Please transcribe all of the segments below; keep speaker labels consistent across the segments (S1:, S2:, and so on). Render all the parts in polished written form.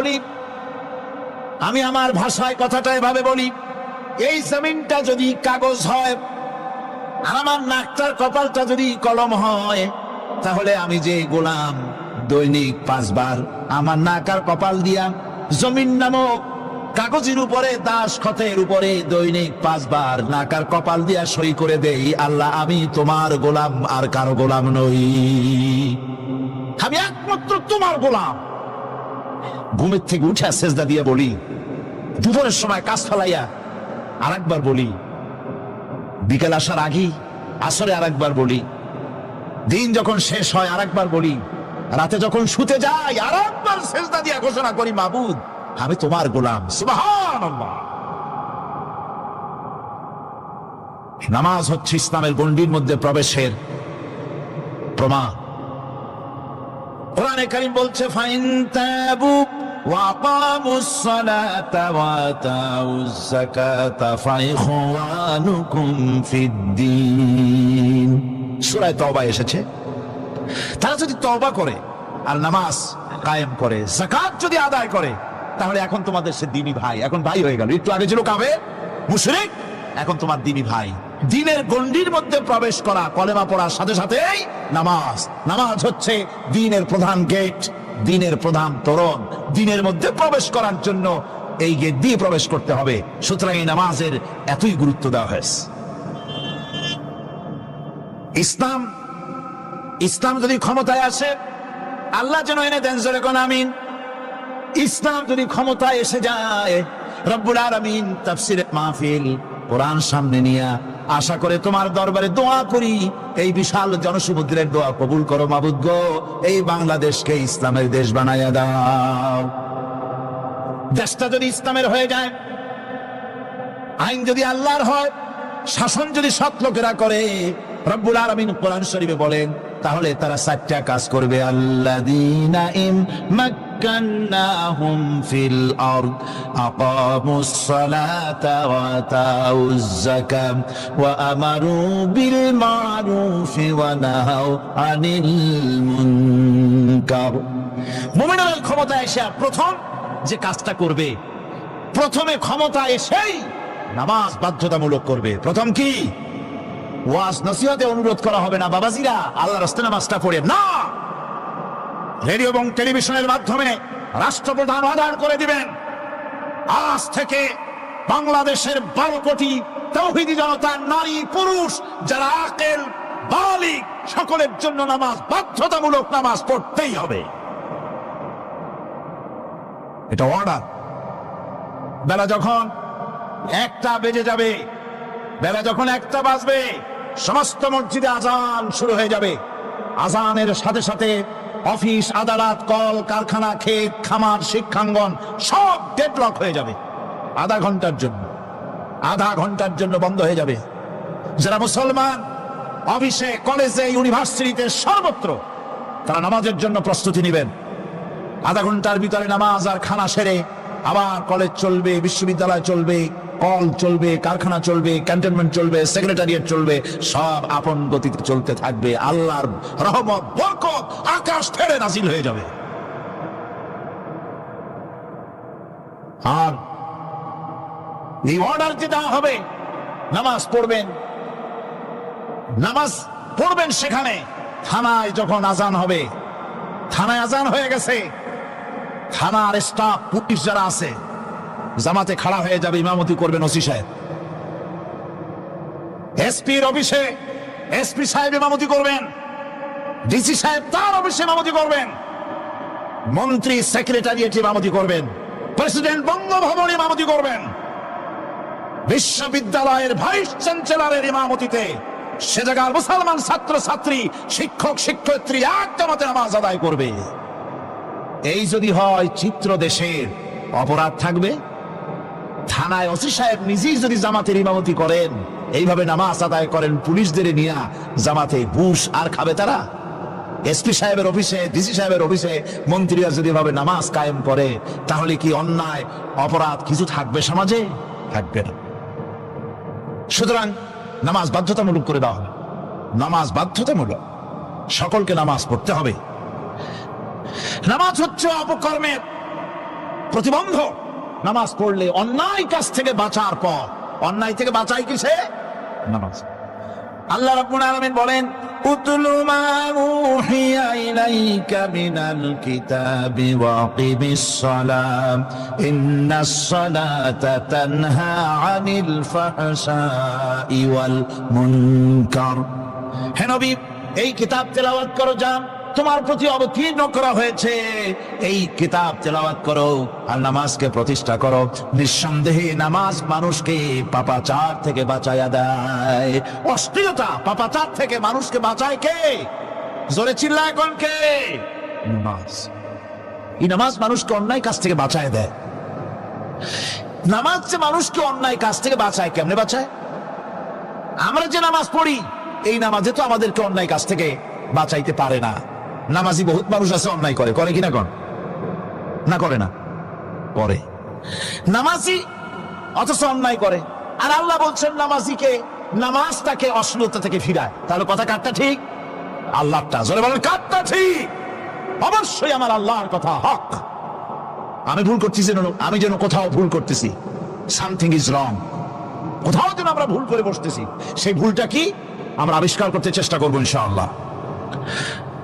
S1: বলি, আমি আমার ভাষায় কথাটা এভাবে বলি, এই জমিনটা যদি কাগজ হয় আর আমার নাকটার কপালটা যদি কলম হয়, তাহলে আমি যে গোলাম দৈনিক 5 বার আমার নাক আর কপাল দিয়া জমিন নামক কাগজের উপরে দাসখতের উপরে দৈনিক 5 বার নাক আর কপাল দিয়া সই করে দেই, আল্লাহ আমি তোমার গোলাম আর কারো গোলাম নই, আমি একমাত্র তোমার গোলাম। ঘুমের থেকে উঠে সেজদা দিয়ে বলি, দুপুরের সময় কাজ ফেলাইয়া আরেকবার বলি, বিকেল আসার আগেই আসরে আরেকবার বলি, দিন যখন শেষ হয় আরেকবার বলি, রাতে যখন শুতে যাই আরেকবার সেজদা দিয়ে ঘোষণা করি, মাবুদ আমি তোমার গোলাম। সুবহানাল্লাহ। নামাজ হচ্ছে ইসলামের গণ্ডির মধ্যে প্রবেশের প্রমাণ। কোরআনে কারীম বলছে, ফাইন তাবু ওয়া আকামুস সালাতা ওয়া আতাউজ যাকাতা ফাইখওয়ানুকুম ফিদ্দীন। সূরা তাওবা এসেছে, তারা যদি তওবা করে আর নামাজ কায়েম করে, যাকাত যদি আদায় করে, তাহলে এখন তোমাদের সে দ্বীনি ভাই, এখন ভাই হয়ে গেল। একটু আগে ছিল কাফের মুশরিক, এখন তোমার দ্বীনি ভাই। দ্বীনের গণ্ডির মধ্যে প্রবেশ করা, কলেমা পড়ার সাথে সাথেই নামাজ। নামাজ হচ্ছে দ্বীনের প্রধান গেট, দ্বীনের প্রধান তোরণ। দ্বীনের মধ্যে প্রবেশ করার জন্য এই গেট দিয়ে প্রবেশ করতে হবে। সুতরাং এই নামাজের এতই গুরুত্ব দেওয়া হয়েছে। ইসলাম যদি ক্ষমতায় আসে, আল্লাহ যেন এনে দেন, জোরে কোন আমিন। ইসলাম যদি ক্ষমতায় এসে যায়, রব্বুল আলামিন তাফসীরে মাহফিল কোরআন সামনে নিয়ে আশা করে তোমার দরবারে দোয়া করি, এই বিশাল জনসমুদ্রের দোয়া কবুল করো মাবুদ গো, এই বাংলাদেশকে ইসলামের দেশ বানাইয়া দাও। দেশটা যদি ইসলামের হয়ে যায়, আইন যদি আল্লাহর হয়, শাসন যদি সৎ লোকেরা করে, রব্বুল আলামিন কোরআন শরীফে বলেন, তাহলে তারা 4টা কাজ করবে। আল্লাযীনা মাক্কান্নাহুম ফিল আরদ আকামুস সালাতা ওয়া আতাউজ যাকাত ওয়া আমারু বিল মা'রুফি ওয়া নাহাউ আনিল মুনকার। মুমিনরা ক্ষমতা এসে প্রথম যে কাজটা করবে, প্রথমে ক্ষমতা এসেই নামাজ বাধ্যতামূলক করবে। প্রথম কি? ওয়াজ নসিহতে অনুরোধ করা হবে না, বাবাজিরা আল্লাহর রাস্তায় নামাজটা পড়ে না। রেডিও এবং টেলিভিশনের মাধ্যমে রাষ্ট্রপ্রধান আদান করে দিবেন, আজ থেকে বাংলাদেশের 12 কোটি তাওহীদি জনতা, নারী পুরুষ যারা আকেল বালিগ, সকলের জন্য নামাজ বাধ্যতামূলক, নামাজ পড়তেই হবে। এটা অর্ডার। বেলা যখন 1টা বেজে যাবে, বেলা যখন 1টা বাজবে, সমস্ত মসজিদে আজান শুরু হয়ে যাবে। আজানের সাথে সাথে অফিস, আদালত, কল কারখানা, ক্ষেত খামার, শিক্ষাঙ্গন সব ডেডলক হয়ে যাবে। আধা ঘন্টার জন্য বন্ধ হয়ে যাবে। যারা মুসলমান অফিসে, কলেজে, ইউনিভার্সিটিতে, সর্বত্র তারা নামাজের জন্য প্রস্তুতি নেবেন। আধা ঘন্টার ভিতরে নামাজ আর খানা সেরে আবার কলেজ চলবে, বিশ্ববিদ্যালয় চলবে, কল চলবে, কারখানা চলবে, ক্যান্টনমেন্ট চলবে, সেক্রেটারিয়েট চলবে, সব আপন গতিতে চলতে থাকবে। আল্লাহর রহমত, বরকত আকাশ থেকে নাজিল হয়ে যাবে। আর এই অর্ডার যে দেওয়া হবে, নামাজ পড়বেন সেখানে। থানায় যখন আজান হবে, থানায় আজান হয়ে গেছে, থানার স্টাফ, পুলিশ যারা আছে জামাতে খাড়া হয়ে যাবে, ইমামতি করবেন ওসি সাহেব। এসপির অফিসে এসপি সাহেব ইমামতি করবেন, ডিসি সাহেব তার অফিসে ইমামতি করবেন, মন্ত্রী সেক্রেটারিয়েট ইমামতি করবেন, প্রেসিডেন্ট বঙ্গভবন ইমামতি করবেন, বিশ্ববিদ্যালয়ের ভাইস চ্যান্সেলরের ইমামতিতে সে জায়গার মুসলমান ছাত্র ছাত্রী, শিক্ষক শিক্ষয়িত্রী এক জামাতে নামাজ আদায় করবে। এই যদি হয় চিত্র দেশের, অপরাধ থাকবে। থানায় ওসি সাহেব নিজেই যদি জামাতের ইমামতি করেন, এইভাবে নামাজ আদায় করেন পুলিশদের নিয়ে জামাতে, ঘুষ আর খাবে তারা? এসপি সাহেবের অফিসে, ডিসি সাহেবের অফিসে মন্ত্রীরা যদি ভাবে নামাজ কায়েম করে, তাহলে কি অন্যায় অপরাধ কিছু থাকবে সমাজে? থাকবে না। সুতরাং নামাজ বাধ্যতামূলক করে দেওয়া হবে। নামাজ বাধ্যতামূলক, সকলকে নামাজ পড়তে হবে। নামাজ হচ্ছে অপকর্মের প্রতিবন্ধক। নামাজ পড়লে অন্যায় কাজ থেকে বাঁচার পর, অন্যায় থেকে বাঁচাই কিসে? নামাজ। আল্লাহ রাব্বুল আলামিন বলেন, উতলু মা উহিয়া ইলাইকা মিনাল কিতাবি ওয়া আকিমিস সালাম ইন্নাস সালাতা তানহা আনিল ফাহশাই ওয়াল মুনকার। হে নবী, এই কিতাব তেলাওয়াত করো, যা তোমার প্রতি অবতীর্ণ করা হয়েছে, এই কিতাব তেলাওয়াত করো আর নামাজকে প্রতিষ্ঠা করো। নিঃসন্দেহে নামাজ মানুষকে পাপাচার থেকে বাঁচায়া দেয়। অশ্লীলতা, পাপাচার থেকে মানুষকে বাঁচায় কে? জোরে চিল্লায় কোন কে? নামাজ। এই নামাজ মানুষকে অন্যায় কাজ থেকে বাঁচায় দেয়। নামাজ যে মানুষকে অন্যায় কাজ থেকে বাঁচায়, কেমনে বাঁচায়? আমরা যে নামাজ পড়ি, এই নামাজে তো আমাদেরকে অন্যায় কাজ থেকে বাঁচাইতে পারে না। নামাজি বহুত মানুষ আছে অন্যায় করে, করে কিনা কোন? না করে না? করে। নামাজি অথচ অন্যায় করে। আর আল্লাহ বলছেন নামাজিকে, নামাজ তাকে অশ্লীলতা থেকে ফিরায়। তাহলে কথা কাটটা ঠিক? আল্লাহটা জোরে বলেন, কাটটা ঠিক? অবশ্যই আমার আল্লাহর কথা হক। আমি ভুল করছি যেন, আমি যেন কোথাও ভুল করতেছি, সামথিং ইজ রং, কোথাও যেন আমরা ভুল করে বসতেছি, সেই ভুলটা কি আমরা আবিষ্কার করতে চেষ্টা করবো ইনশাআল্লাহ।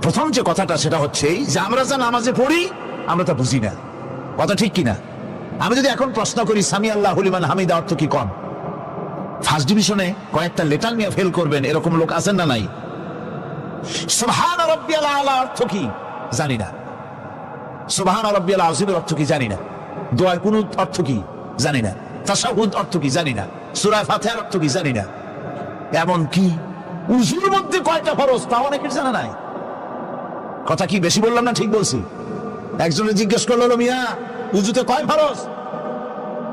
S1: প্রথম যে কথাটা সেটা হচ্ছে যে আমরা যা নামাজে পড়ি আমরা তা বুঝি না। কথা ঠিক কিনা? আমি যদি এখন প্রশ্ন করি সামি আল্লাহু লিমান হামিদা অর্থ কি, কোন ফার্স্ট ডিভিশনে কয়েকটা লেটার নিয়ে ফেল করবেন এরকম লোক আছেন না নাই? সুবহান রাব্বিয়াল আলা অর্থ কি জানি না, সুবহান রাব্বিয়াল আযীমের অর্থ কি জানি না, দোয়া কুনুত অর্থ কি জানি না, তাশাহুদ অর্থ কি জানি না, সূরা ফাতিহার অর্থ কি জানি না। এমন কি উযুর মধ্যে কয়টা ফরজ তা অনেকের জানা নাই। কথা কি বেশি বললাম না ঠিক বলছি? একজনে জিজ্ঞেস করলো, মিয়া উযুতে কয় ফরজ?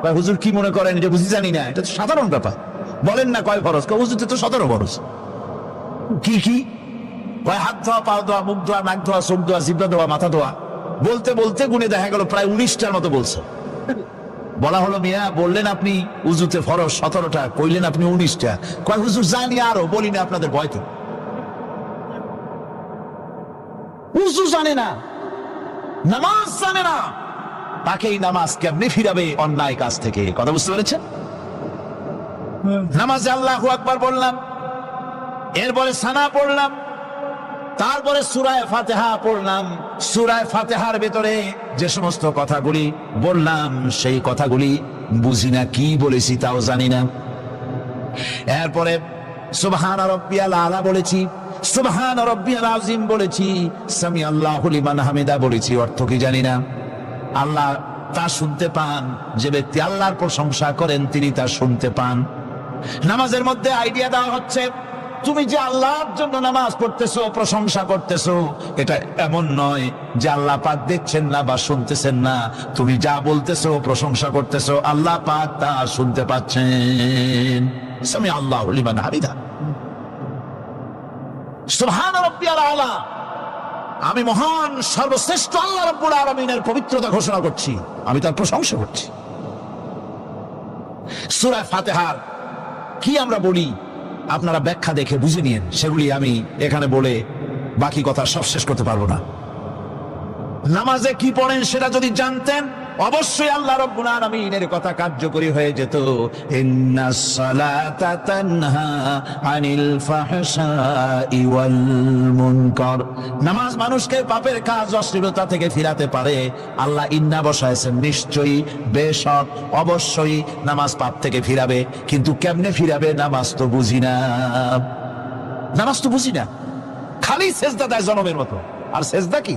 S1: কয় হুজুর কি মনে করেন এটা বুঝি জানি না, এটা তো সাধারণ ব্যাপার, বলেন না কয় ফরজ? কয় উযুতে তো 17 ফরজ। কি কি? কয় হাত ধোয়া, পা ধোয়া, মুখ ধোয়া, নাক ধোয়া, চোখ ধোয়া, জিহ্বা ধোয়া, মাথা ধোয়া। বলতে বলতে গুনে দেখা গেল প্রায় 19টার মতো বলছে। বলা হলো, মিয়া বললেন আপনি উযুতে ফরজ 17টা, কইলেন আপনি 19টা। কয় হুজুর জানি আরো, বলি না আপনাদের ভয়তে। উযু জানে না, নামাজ জানে না, তাকে এই নামাজ কেমনে ফিরাবে অন্যায় কাজ থেকে? কথা বুঝতে পেরেছেন? নামাজে আল্লাহু আকবার বললাম, এরপরে সানা পড়লাম, তারপরে সূরা ফাতিহা পড়লাম। সূরা ফাতিহার ভেতরে যে সমস্ত কথাগুলি বললাম সেই কথাগুলি বুঝি না, কি বলেছি তাও জানি না। এরপরে সুবহান রাব্বিয়াল আলা বলেছি, সুবহান রাব্বিয়াল আযীম বলেছি, সামি আল্লাহু লিমান হামিদা বলেছি, অর্থ কি জানি না। আল্লাহ তা শুনতে পান, যে ব্যক্তি আল্লাহর প্রশংসা করেন তিনি তা শুনতে পান। নামাজের মধ্যে আইডিয়া দেওয়া হচ্ছে, তুমি যে আল্লাহর জন্য নামাজ পড়তেছো, প্রশংসা করতেছো, এটা এমন নয় যে আল্লাহ পাক দেখছেন না বা শুনতেছেন না। তুমি যা বলতেছো, প্রশংসা করতেছো, আল্লাহ পাক তা শুনতে পাচ্ছেন। সামি আল্লাহু লিমান হামিদা, সুবহান রাব্বিয়াল আলা। আমি মহান সর্বশ্রেষ্ঠ আল্লাহ রাব্বুল আলামিনের পবিত্রতা ঘোষণা করছি, আমি তার প্রশংসা করছি। সূরা ফাতিহার কি আমরা বলি আপনারা ব্যাখ্যা দেখে বুঝে নিন, সেগুলি আমি এখানে বলে বাকি কথা সব শেষ করতে পারবো না। নামাজে কি পড়েন সেটা যদি জানতেন, অবশ্যই আল্লাহ রাব্বুল আলামিনের কথা কার্যকরী হয়ে যেত। ইন্নাস সালাতা তানহা আনিল ফাহশাই ওয়াল মুনকার। নামাজ মানুষকে পাপের কাজ, অশ্লীলতা থেকে ফিরাতে পারে। আল্লাহ ইন্না বসায়ছেন, নিশ্চয়ই, বেশক, অবশ্যই নামাজ পাপ থেকে ফিরাবে। কিন্তু কেমনে ফিরাবে নামাজ তো বুঝি না, নামাজ তো বুঝি না। খালি সেজদা দেয় জনমের মতো। আর সেজদা কি?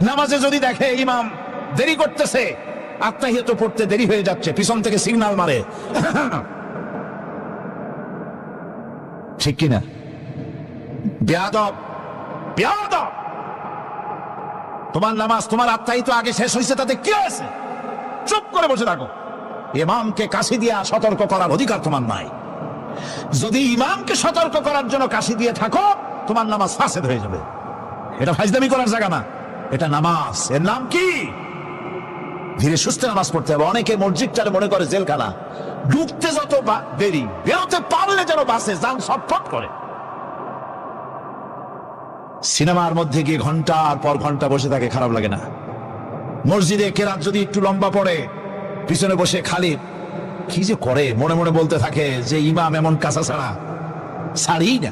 S1: নামাজে যদি দেখে ইমাম দেরি করতেছে, আত্মাহিয়াত পড়তে দেরি হয়ে যাচ্ছে, পিছন থেকে সিগন্যাল মারে, ঠিক কিনা? বেয়াদব, বেয়াদব। তোমার নামাজ, তোমার আত্মাহিত আগে শেষ হয়েছে, তাতে কি হয়েছে? চুপ করে বসে থাকো। ইমামকে কাশি দিয়া সতর্ক করার অধিকার তোমার নাই। যদি ইমামকে সতর্ক করার জন্য কাশি দিয়ে থাকো, তোমার নামাজ ফাসেদ হয়ে যাবে। এটা ফাইজলামি করার জায়গা না, এটা নামাজ। এর নাম কি? ধীরে সুস্থে নামাজ পড়তে হবে। অনেকে মসজিদটারে মনে করে জেলখানা, ঢুকতে যত দেরি, বেরোতে পারলে যেন বাসে যান ছটফট করে। সিনেমার মধ্যে গিয়ে ঘন্টার পর ঘন্টা বসে থাকে, খারাপ লাগে না? মসজিদে কেরাত যদি একটু লম্বা পড়ে, পিছনে বসে খালি কি যে করে মনে মনে বলতে থাকে যে ইমাম এমন কাঁচা ছাড়া ছাড়ি না,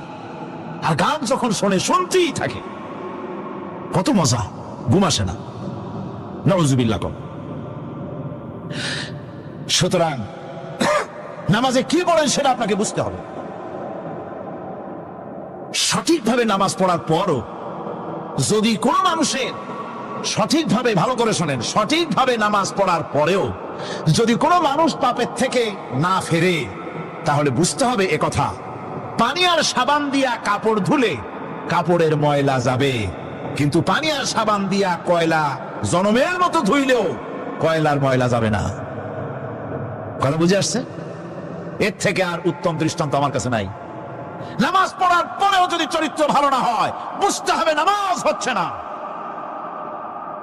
S1: আর গান যখন শোনে শুনতেই থাকে, কত মজা, ঘুম আসে না। নাউজুবিল্লাহ। সুতরাং নামাজে কি বলেন সেটা আপনাকে বুঝতে হবে। সঠিকভাবে নামাজ পড়ার পরও যদি কোন মানুষের সঠিকভাবে, ভালো করে শোনেন, সঠিকভাবে নামাজ পড়ার পরেও যদি কোনো মানুষ পাপের থেকে না ফেরে, তাহলে বুঝতে হবে একথা, পানি আর সাবান দিয়া কাপড় ধুলে কাপড়ের ময়লা যাবে, কিন্তু পানি আর সাবান দিয়া কয়লা জনমের মতো ধুইলেও কয়লার ময়লা যাবে না। কথা বুঝে আসছে? এর থেকে আর উত্তম দৃষ্টান্ত আমার কাছে নাই। নামাজ পড়ার পরেও যদি চরিত্র ভালো না হয়, বুঝতে হবে নামাজ হচ্ছে না,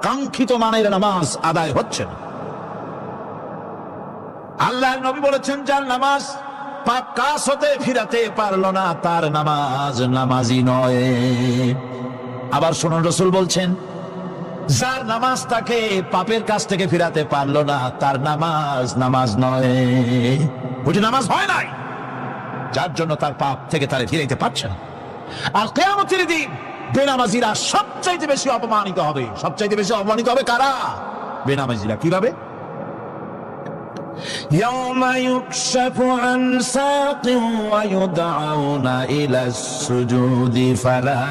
S1: কাঙ্ক্ষিত মানের নামাজ আদায় হচ্ছে না। আল্লাহর নবী বলেছেন, যার নামাজ পাপ কাজ হতে ফিরাতে পারলো না, তার নামাজ নামাজি নয়। আবার শুনুন, রাসূল বলছেন, যার নামাজ তাকে পাপের কাছ থেকে ফিরাতে পারলো না, তার নামাজ নামাজ নয়। ওটি নামাজ হয় নাই, যার জন্য তার পাপ থেকে তারে ফিরাইতে পারছে না। আর কিয়ামতের দিন বেনামাজিরা সবচাইতে বেশি অপমানিত হবে। সবচাইতে বেশি অপমানিত হবে কারা? বেনামাজিরা। কিভাবে? يوم يكشف عن ساق ويدعون إلى السجود فلا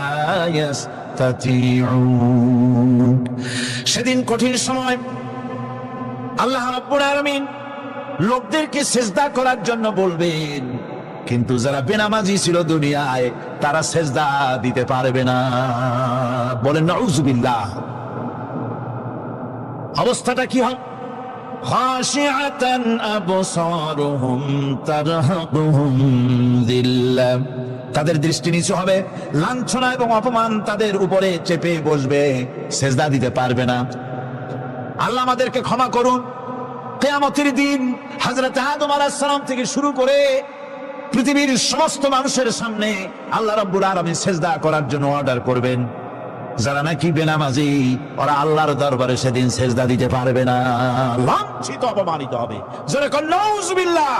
S1: يستطيعون। সেদিন কঠিন সময় আল্লাহ রাব্বুল আলামিন লোকদেরকে সিজদা করার জন্য বলবেন, কিন্তু যারা বেনামাজি ছিল দুনিয়ায়, তারা সিজদা দিতে পারবে না। বলেন নাউজুবিল্লাহ। অবস্থাটা কি হয়? খাশিআতান আবসারুহুম তারহাকুহুম যিল্লাহ। তাদের দৃষ্টি নিচু হবে, লাঞ্ছনা এবং অপমান তাদের উপরে চেপে বসবে, সিজদা দিতে পারবে না। আল্লাহ আমাদেরকে ক্ষমা করুন। কিয়ামতের দিন হযরত আদম আলাইহিস সালাম থেকে শুরু করে পৃথিবীর সমস্ত মানুষের সামনে আল্লাহ রাব্বুল আলামিন সিজদা করার জন্য অর্ডার করবেন। যারা নাকি বেনামাজি, ওরা আল্লাহর দরবারে সেদিন সিজদা দিতে পারবে না, লাঞ্ছিত, অপমানিত হবে। জোরে বলেন নাউজুবিল্লাহ।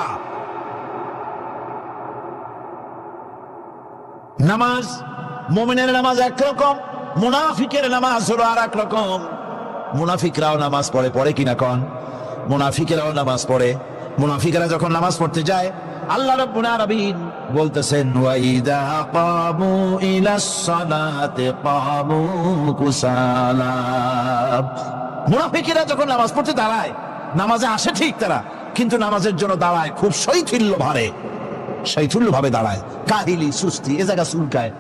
S1: নামাজ, মুমিনের নামাজ একরকম, মুনাফিকের নামাজ হলো আর এক রকম। মুনাফিকরাও নামাজ পড়ে, পড়ে কিনা কন? মুনাফিকেরাও নামাজ পড়ে। মুনাফিকেরা যখন নামাজ পড়তে যায়, আল্লাহ রাব্বুল আলামিন বলতেছেন, ওয়াইদা কামু ইলাস সালাতি কামু কুসালা। মুনাফিকেরা যখন নামাজ পড়তে দাঁড়ায়, নামাজে আসে ঠিক তারা, কিন্তু নামাজের জন্য দাঁড়ায় খুব শৈথিল্য ভাবে, শৈথিল্য ভাবে দাঁড়ায়, কাহিলি, সুস্তি, এ জায়গা চুলকায়,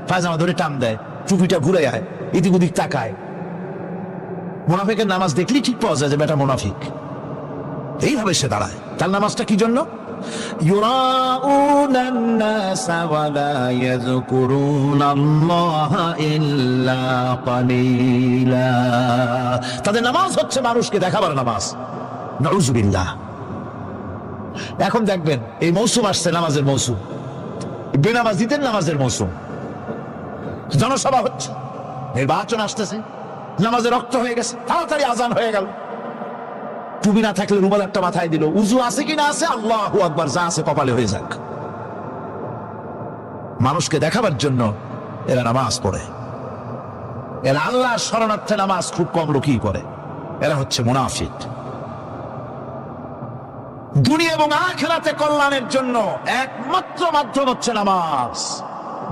S1: পায়জামা ধরে টান দেয়, টুপিটা ঘুরে যায়, এদিক ওদিক তাকায়। মুনাফিকের নামাজ দেখলেই ঠিক পাওয়া যায় যে বেটা মুনাফিক। এইভাবে সে দাঁড়ায়। তার নামাজটা কি জন্য? يراؤون الناس ولا يذكرون الله إلا قليلا। তাদের নামাজ হচ্ছে মানুষকে দেখাবার নামাজ। নাউজুবিল্লাহ। এখন দেখবেন এই মৌসুম আসছে, নামাজের মৌসুম, বেনামাজিদের নামাজের মৌসুম। জনসভা হচ্ছে, নির্বাচন আসতেছে, নামাজে রক্ত হয়ে গেছে, তাড়াতাড়ি আজান হয়ে গেল। টুপি না থাকলে রুমাল একটা মাথায় দিল, উজু আছে কি না আছে, আল্লাহু আকবার, যা আছে কপালে হয়ে যাক। মানুষকে দেখাবার জন্য এরা নামাজ পড়ে। এরা আল্লাহর শরণার্থে নামাজ খুব কম লোকই করে। এরা হচ্ছে মুনাফিক। দুনিয়া এবং আখিরাতে কল্যাণের জন্য একমাত্র মাধ্যম হচ্ছে নামাজ।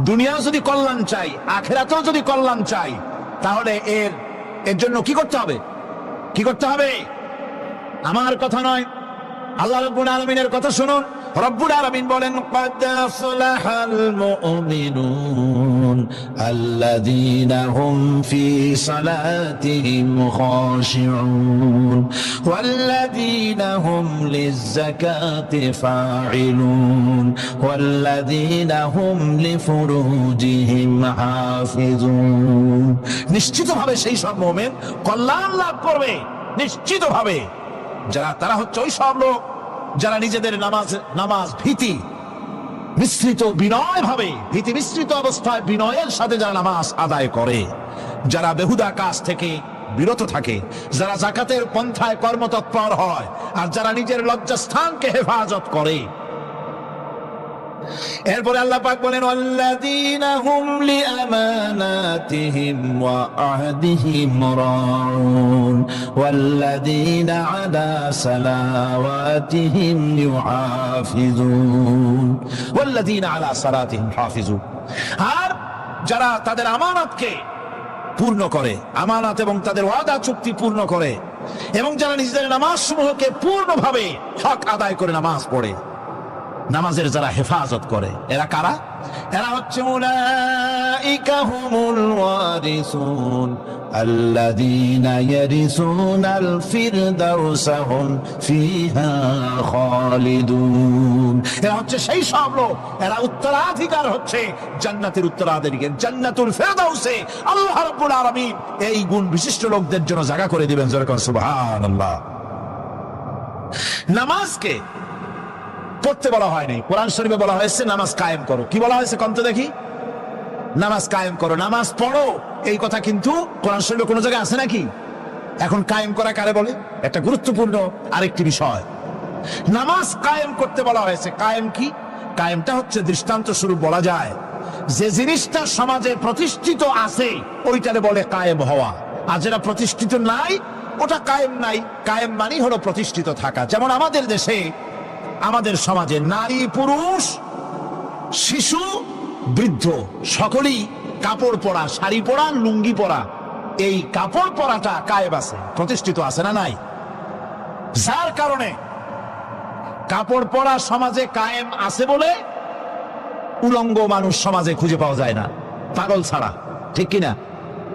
S1: দুনিয়া যদি কল্যাণ চাই, আখিরাতেও যদি কল্যাণ চাই, তাহলে এর জন্য কি করতে হবে? কি করতে হবে? আমার কথা নয়, আল্লাহ রাব্বুল আলামিনের কথা শুনুন। রব্বুল আলামিন বলেন, قد أفلح المؤمنون الذين هم في صلاتهم خاشعون والذين هم للزكاة فاعلون والذين هم لفروجهم حافظون। নিশ্চিতভাবে সেই সব মুমিন কল্যাণ লাভ করবে, নিশ্চিতভাবে। তারা হচ্ছে ওই সব লোক যারা নিজেদের নামাজ ভীতি মিশ্রিত, বিনয় ভাবে, ভীতি মিশ্রিত অবস্থায় বিনয়ের সাথে যারা নামাজ আদায় করে, যারা বেহুদা কাজ থেকে বিরত থাকে, যারা যাকাতের পন্থায় কর্মতৎপর হয়, আর যারা নিজের লজ্জাস্থানকে হেফাজত করে। এরপরে আল্লাহ পাক বলেন ওয়াল্লাযীনা হুম লিআমানাতিহিম ওয়া আহদিহিম রাউন ওয়াল্লাযীনা আলা সালাওয়াতিহিম ইউহাফিজুন ওয়াল্লাযীনা আলা সালাতিহিম হাফিজুন। আর যারা তাদের আমানতকে পূর্ণ করে, আমানত এবং তাদের ওয়াদা চুক্তি পূর্ণ করে, এবং যারা নিজেদের নামাজ সমূহকে পূর্ণভাবে হক আদায় করে নামাজ পড়ে, নামাজের যারা হেফাজত করে, এরা কারা? এরা হচ্ছে উলাইকা হুমুল ওয়ারিসুন আল্লাযীনা ইয়ারিসুনাল ফিরদাউসা হুম ফিহা খালিদুন। এরা হচ্ছে সেই সব লোক, এরা উত্তরাধিকার হচ্ছে জান্নাতের উত্তরাধিকারী, জান্নাতুল ফিরদাউসে আল্লাহ রাব্বুল আলামিন এই গুণ বিশিষ্ট লোকদের জন্য জায়গা করে দিবেন। জোরে করে সুবহানাল্লাহ। নামাজকে পড়তে বলা হয়নি, কোরআন শরীফে বলা হয়েছে নামাজ কায়েম করো। কি বলা হয়েছে কন্ত দেখি? নামাজ কায়েম করো, নামাজ পড়ো। এই কথা কিন্তু কোরআন শরীফে কোনো জায়গায় আছে নাকি? এখন কায়েম করা কারে বলে? একটা গুরুত্বপূর্ণ আরেকটি বিষয়, নামাজ কায়েম করতে বলা হয়েছে। কায়েম কি? কায়েমটা হচ্ছে দৃষ্টান্ত স্বরূপ বলা যায় যে জিনিসটা সমাজে প্রতিষ্ঠিত আছে ওইটারে বলে কায়েম হওয়া, আর যেটা প্রতিষ্ঠিত নাই ওটা কায়েম নাই। কায়েম মানে হলো প্রতিষ্ঠিত থাকা। যেমন আমাদের দেশে, আমাদের সমাজে নারী পুরুষ শিশু বৃদ্ধ সকলেই কাপড় পরা, শাড়ি পরা, লুঙ্গি পরা, এই কাপড় পরাটা কায়েম আছে, প্রতিষ্ঠিত আছে না নাই? যার কারণে কাপড় পরা সমাজে কায়েম আছে বলে উলঙ্গ মানুষ সমাজে খুঁজে পাওয়া যায় না, পাগল ছাড়া। ঠিক কিনা?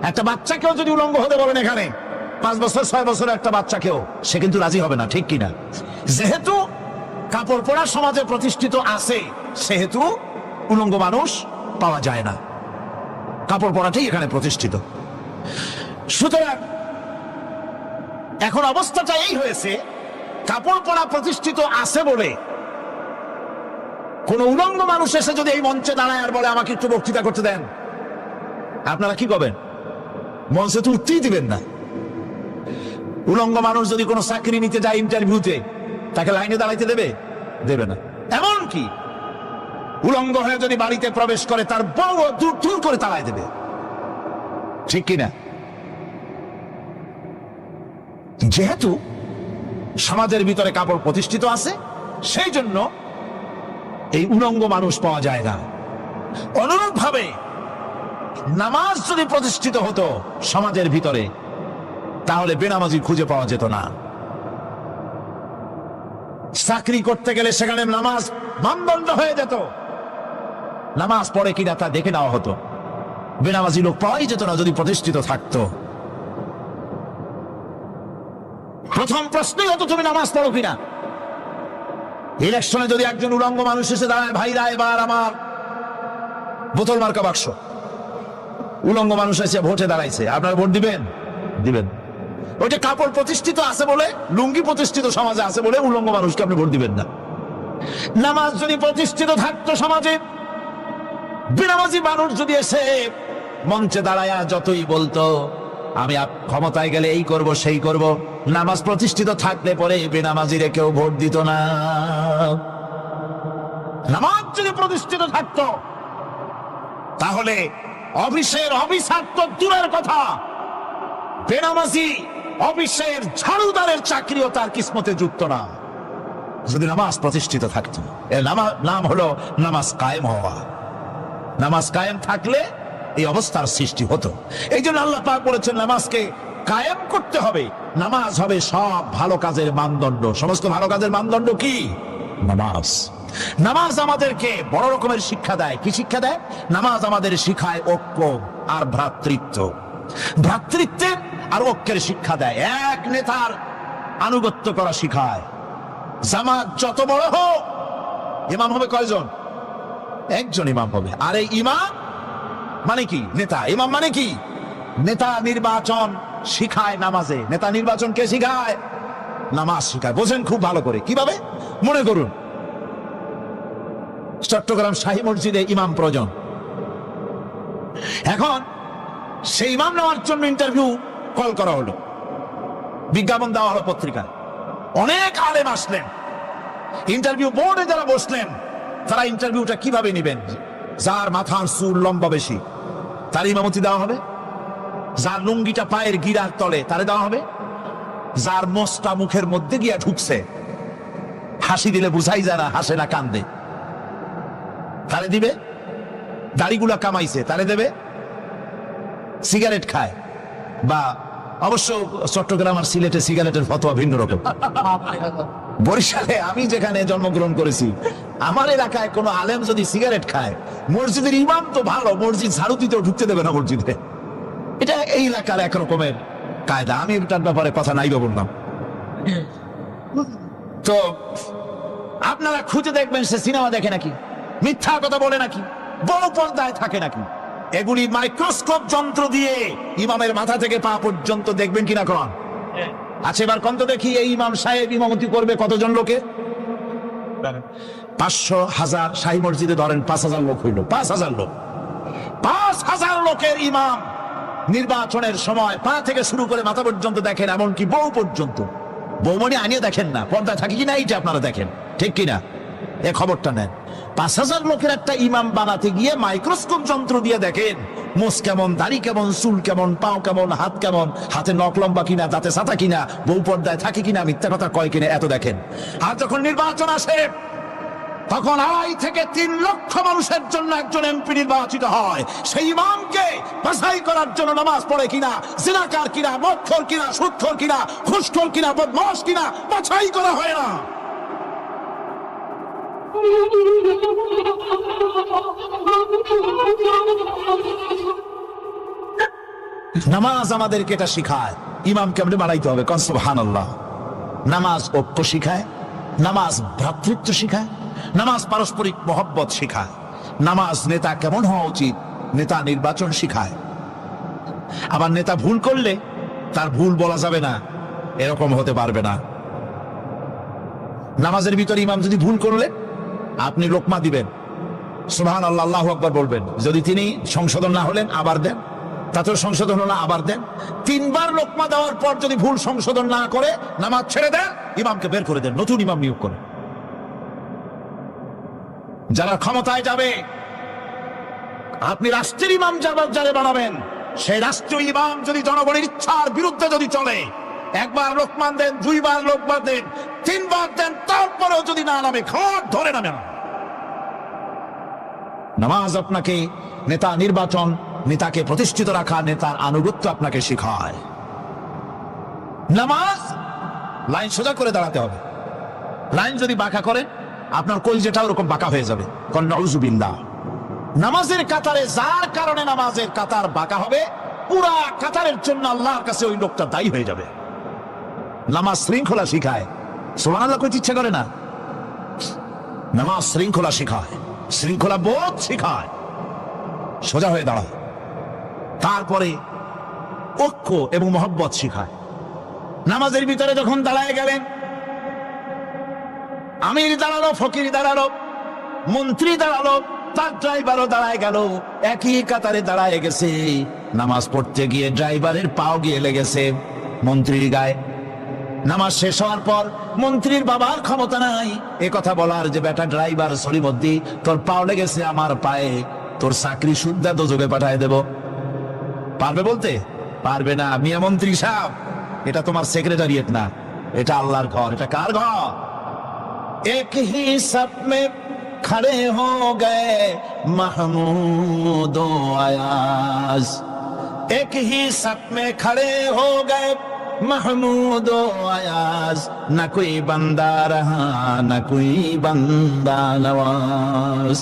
S1: একটা বাচ্চাকেও যদি উলঙ্গ হতে বলেন এখানে, 5 বছর 6 বছর একটা বাচ্চাকেও, সে কিন্তু রাজি হবে না। ঠিক কিনা? যেহেতু কাপড় পরা সমাজে প্রতিষ্ঠিত আছে সেহেতু উলঙ্গ মানুষ পাওয়া যায় না, কাপড় পরাটাই এখানে প্রতিষ্ঠিত। সুতরাং এখন অবস্থাটা এই হয়েছে, কাপড় পরা প্রতিষ্ঠিত আছে বলে কোন উলঙ্গ মানুষ এসে যদি এই মঞ্চে দাঁড়ায় আর বলে আমাকে একটু বক্তৃতা করতে দেন, আপনারা কি করবেন? মঞ্চে তো উঠতেই দিবেন না। উলঙ্গ মানুষ যদি কোনো চাকরি নিতে যায় ইন্টারভিউতে, তাকে লাইনে দাঁড়াইতে দেবে? দেবে না। এমনকি উলঙ্গ হয়ে যদি বাড়িতে প্রবেশ করে তার বউ দূর দূর করে তাড়ায় দেবে। ঠিক কিনা? যেহেতু সমাজের ভিতরে কাপড় প্রতিষ্ঠিত আছে সেই জন্য এই উলঙ্গ মানুষ পাওয়া যায় না। অনুরূপ ভাবে নামাজ যদি প্রতিষ্ঠিত হতো সমাজের ভিতরে, তাহলে বেনামাজি খুঁজে পাওয়া যেত না। চাকরি করতে গেলে সেখানে নামাজ মানদণ্ড হয়ে যেত, নামাজ পড়ে কিনা তা দেখে নেওয়া হতো। বেনামাজি লোক পাওয়াই যেত না যদি প্রতিষ্ঠিত থাকতো। প্রথম প্রশ্নই হতো তুমি নামাজ পড়ো কিনা। ইলেকশনে যদি একজন উলঙ্গ মানুষ এসে দাঁড়ায়, ভাইরা এবার আমার বোতল মার্কা বাক্স, উলঙ্গ মানুষ এসে ভোটে দাঁড়াইছে, আপনারা ভোট দিবেন? দিবেন। ওইটা কাপড় প্রতিষ্ঠিত আছে বলে, লুঙ্গি প্রতিষ্ঠিত সমাজে আছে বলে উলঙ্গ মানুষকে আপনি ভোট দিবেন না। নামাজ যদি প্রতিষ্ঠিত থাকতো সমাজে, বেনামাজি মানুষ যদি এসে মঞ্চে দাঁড়ায়া যতই বলতো আমি ক্ষমতায় গেলে এই করব সেই করব, নামাজ প্রতিষ্ঠিত থাকলে পরে বেনামাজিরে কেউ ভোট দিত না। নামাজ যদি প্রতিষ্ঠিত থাকতো তাহলে অফিসের অফিসার তো দূরের কথা, বেনামাজি অফিসের ঝাড়ুদারের চাকরিও তার কিসমতে যুক্ত না, যদি নামাজ প্রতিষ্ঠিত থাকতো। এর নাম হলো নামাজ কায়েম হওয়া। নামাজ কায়েম থাকলে এই অবস্থার সৃষ্টি হতো। এই জন্য আল্লাহ পাক বলেছেন নামাজকে কায়েম করতে হবে। নামাজ হবে সব ভালো কাজের মানদণ্ড। সমস্ত ভালো কাজের মানদণ্ড কি? নামাজ। নামাজ আমাদেরকে বড় রকমের শিক্ষা দেয়। কি শিক্ষা দেয়? নামাজ আমাদের শিখায় ঐক্য আর ভ্রাতৃত্ব। ভ্রাতৃত্বের আর ঐক্যের শিক্ষা দেয়। এক নেতার আনুগত্য করা শিখায়। জামাত যত বড় হোক, ইমাম হবে কয়জন? একজন ইমাম হবে। আর এই ইমাম মানে কি? নেতা। ইমাম মানে কি? নেতা নির্বাচন শিখায় নামাজে। নেতা নির্বাচন কে শিখায়? নামাজ শিখায়। বোঝেন খুব ভালো করে। কিভাবে? মনে করুন চট্টগ্রাম শাহী মসজিদে ইমাম প্রয়োজন। এখন সেই ইমাম নেওয়ার জন্য ইন্টারভিউ কল করা হলো, বিজ্ঞাপন দেওয়া হলো পত্রিকায়, অনেক আলেম আসলেন, ইন্টারভিউ বোর্ডে যারা বসলেন তারা ইন্টারভিউটা কিভাবে নেবেন? যার মাথার চুল লম্বা বেশি তার ইমামতি দেওয়া হবে, যার লুঙ্গিটা পায়ের গিরার তলে তারে দেওয়া হবে, যার মোষটা মুখের মধ্যে গিয়া ঢুকছে, হাসি দিলে বুঝাই যায় না হাসে না কান্দে, তারে দিবে, দাড়িগুলা কামাইছে তারে দেবে, সিগারেট খায় বা অবশ্য চট্টগ্রাম আর সিলেটে সিগারেটের ফতোয়া ভিন্ন রকম। বরিশালে আমি যেখানে জন্মগ্রহণ করেছি, আমার এলাকায় কোনো আলেম যদি সিগারেট খায়, মসজিদের ইমাম তো ভালো, মসজিদ ঝাড়ু দিতেও ঢুকতে দেবে না মসজিদে। এটা এই এলাকার একরকমের কায়দা, আমি এটার ব্যাপারে কথা নাইবা বললাম। তো আপনারা খুঁজে দেখবেন সে সিনেমা দেখে নাকি, মিথ্যা কথা বলে নাকি, বড় পর্দায় থাকে নাকি। এগুলি মাইক্রোস্কোপ যন্ত্র দিয়ে ইমামের মাথা থেকে পা পর্যন্ত দেখবেন কিনা কোন আছে? এবার কত দেখি এই ইমাম সাহেব ইমামতি করবে কতজন লোকে? 500, 1000, শাহী মসজিদে ধরেন 5000 লোক হইল, 5000 লোক, 5000 লোকের ইমাম নির্বাচনের সময় পা থেকে শুরু করে মাথা পর্যন্ত দেখেন, এমনকি বউ পর্যন্ত। বৌমনি আনিয়ে দেখেন না, পর্দা থাকে কিনা এইটা আপনারা দেখেন, ঠিক কিনা? এ খবরটা নেন। 5000 লোকের একটা ইমাম বানাতে গিয়ে মাইক্রোস্কোপ যন্ত্র দিয়ে দেখেন মোষ কেমন, দাড়ি কেমন, চুল কেমন, পাও কেমন, হাত কেমন, হাতে নখ লম্বা কিনা, দাঁতে ছাতা কিনা, বউ পর্দায় থাকে কিনা, মিথ্যা কথা কয় কিনা, এত দেখেন। আর যখন নির্বাচন আসে তখন 2.5 থেকে 3 লক্ষ মানুষের জন্য একজন এমপি নির্বাচিত হয়। সেই ইমামকে বাছাই করার জন্য নামাজ পড়ে কিনা, জিনাকার কিনা, মদখোর কিনা, সুদখোর কিনা, ঘুষখোর কিনা, বদমাশ কিনা বাছাই করা হয় না। নামাজ আমাদেরকে এটা শিখায়, ইমাম কেমনে বানাইতে হবে, কোন সুবহানাল্লাহ। নামাজ ঐক্য শিখায়, নামাজ ভ্রাতৃত্ব শিখায়, নামাজ পারস্পরিক মহব্বত শিখায়, নামাজ নেতা কেমন হওয়া উচিত, নেতা নির্বাচন শিখায়। আবার নেতা ভুল করলে তার ভুল বলা যাবে না, এরকম হতে পারবে না। নামাজের ভিতরে ইমাম যদি ভুল করলে আপনি লোকমা দিবেন, সুবহানাল্লাহ, আল্লাহু আকবার বলবেন। যদি তিনি সংশোধন না হলেন আবার দেন, তাতেও সংশোধন হলো আবার দেন। 3 বার লোকমা দেওয়ার পর যদি ভুল সংশোধন না করে নামাজ ছেড়ে দেন, ইমামকে বের করে দেন, নতুন ইমাম নিয়োগ করেন। যারা ক্ষমতায় যাবে, আপনি রাষ্ট্রের ইমাম যারা বানাবেন, সেই রাষ্ট্রীয় ইমাম যদি জনগণের ইচ্ছার বিরুদ্ধে যদি চলে, 1 বার লোকমান দেন, 2 বার লোকমান দেন, 3 বার দেন, তারপরেও যদি না নামে, ঘাট ধরে নামে না। নামাজ আপনাকে নেতা নির্বাচন, নেতাকে প্রতিষ্ঠিত রাখা, নেতার আনুগত্য আপনাকে শেখায়। নামাজ লাইন সোজা করে দাঁড়াতে হবে, লাইন যদি বাঁকা করে আপনার কলজেটা ওরকম বাঁকা হয়ে যাবে। নাউযুবিল্লাহ। নামাজের কাতারে যার কারণে নামাজের কাতার বাঁকা হবে, পুরা কাতারের জন্য আল্লাহর কাছে ওই লোকটা দায়ী হয়ে যাবে। নামাজ শৃঙ্খলা শিখায়, সুবহানাল্লাহ কইতে ইচ্ছা করে না? নামাজ শৃঙ্খলা শিখায়, শৃঙ্খলা বোধ শিখায়, সোজা হয়ে দাঁড়ায়। তারপরে ঐক্য এবং মহব্বত শিখায়। নামাজের ভিতরে যখন দাঁড়ায় গেলেন, আমির দাঁড়ালো, ফকির দাঁড়ালো, মন্ত্রী দাঁড়ালো, তার ড্রাইভারও দাঁড়ায় গেল, একই কাতারে দাঁড়ায় গেছে। নামাজ পড়তে গিয়ে ড্রাইভারের পাও গিয়ে লেগেছে মন্ত্রীর গায়ে। নামাজ শেষ হওয়ার পর মন্ত্রীর বাবার ক্ষমতা নাই এ কথা বলার যে বেটা ড্রাইভার সলিমদ্দি, তোর পাও লেগেছে আমার পায়ে, তোর চাকরি সুদ্ধা দোজখে পাঠায় দেব। পারবে বলতে? পারবে না। মিয়া মন্ত্রী সাহেব, এটা তোমার সেক্রেটারিয়েট না, এটা আল্লাহর ঘর। এটা কার ঘর? এক হি সব মে খড়ে হো গয়ে মাহমুদ ও আয়াজ, এক হি সব মে খড়ে হো গয়ে महमूद आयाज, न कोई बंदा रहा न कोई बंदा नवाज।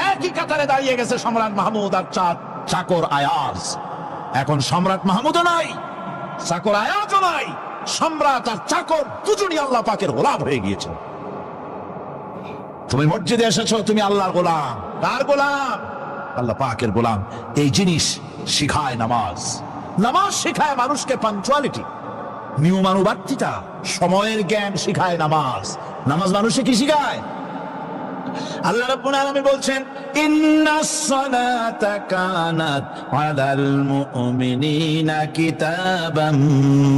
S1: একই কাতারে দাঁড়িয়ে গেছে সম্রাট মাহমুদ আর চাকর আয়াজ। এখন সম্রাট মাহমুদও নাই, চাকর আয়াজও নাই, সম্রাট আর চাকর দুজনই আল্লাহ পাকের গোলাম হয়ে গিয়েছে। তুমি মসজিদে এসেছো, তুমি আল্লাহর গোলাম। কার গোলাম? আল্লাহ পাকের গোলাম। এই জিনিস শিখায় নামাজ। নামাজ শিখায় মানুষকে পাঞ্চুয়ালিটি, নিয়মানুবর্তিতা, সময়ের জ্ঞান শিখায় নামাজ। নামাজ মানুষকে কি শিখায়? আল্লাহ রাব্বুল আলামিন বলছেন ইন্নাস সালাতা কানাত আলাল মুমিনিনা কিতাবাম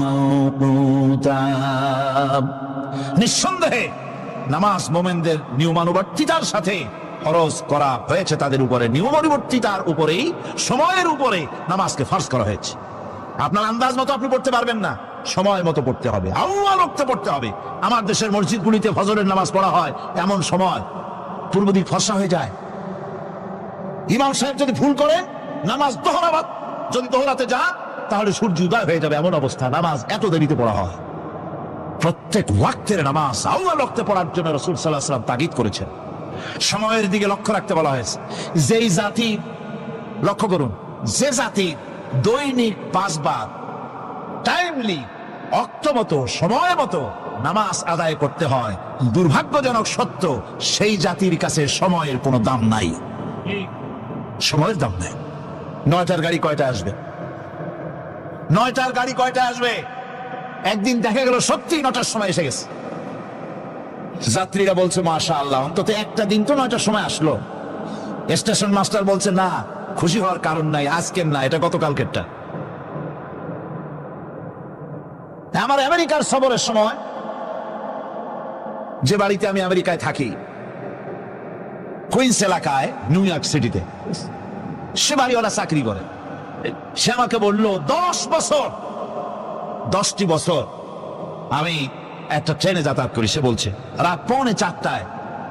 S1: মাওকুতা। নিঃসন্দেহে নামাজ মুমিনদের নিয়মানুবর্তিতার সাথে ফরজ করা হয়েছে, তাদের উপরে নিয়মানুবর্তিতার উপরেই, সময়ের উপরে নামাজকে ফরজ করা হয়েছে। আপনার আন্দাজ মতো আপনি পড়তে পারবেন না, সময় মতো পড়তে হবে, আউয়াল ওয়াক্তে পড়তে হবে। আমার দেশের মসজিদগুলিতে ফজরের নামাজ পড়া হয় এমন সময় পূর্ব দিক ফর্সা হয়ে যায়। ইমাম সাহেব যদি ভুল করেন, নামাজ যদি দোহরাতে যান তাহলে সূর্য উদয় হয়ে যাবে, এমন অবস্থা। নামাজ এত দেরিতে পড়া হয়। প্রত্যেক ওয়াক্তের নামাজ আউয়াল ওয়াক্তে পড়ার জন্য রাসূল সাল্লাল্লাহু আলাইহি ওয়াসাল্লাম তাগিদ করেছেন। সময়ের দিকে লক্ষ্য রাখতে বলা হয়েছে। যেই জাতি, লক্ষ্য করুন, যে জাতি দৈনিক 5 বার টাইমলি অক্ত মতো সময় মতো নামাজ আদায় করতে হয়, দুর্ভাগ্যজনক সত্য সেই জাতির কাছে সময়ের কোনো দাম নাই। সময়ের দাম নাই। 9টার গাড়ি কয়টা আসবে? 9টার গাড়ি কয়টা আসবে? একদিন দেখা গেল সত্যি 9টার সময় এসে গেছে। যাত্রীরা বলছে মাশাআল্লাহ, অন্তত একটা দিন তো 9টার সময় আসলো। স্টেশন মাস্টার বলছে না, খুশি হওয়ার কারণ নাই, আজকের না, এটা গতকালকেরটা। আমার আমেরিকার সফরের সময়, যে বাড়িতে আমি আমেরিকায় থাকি, কুইন্স এলাকায়, নিউ ইয়র্ক সিটিতে, সে বাড়িওয়ালা চাকরি করে। সে আমাকে বলল 10টি বছর আমি একটা ট্রেনে যাতায়াত করি। সে বলছে রাত 3:45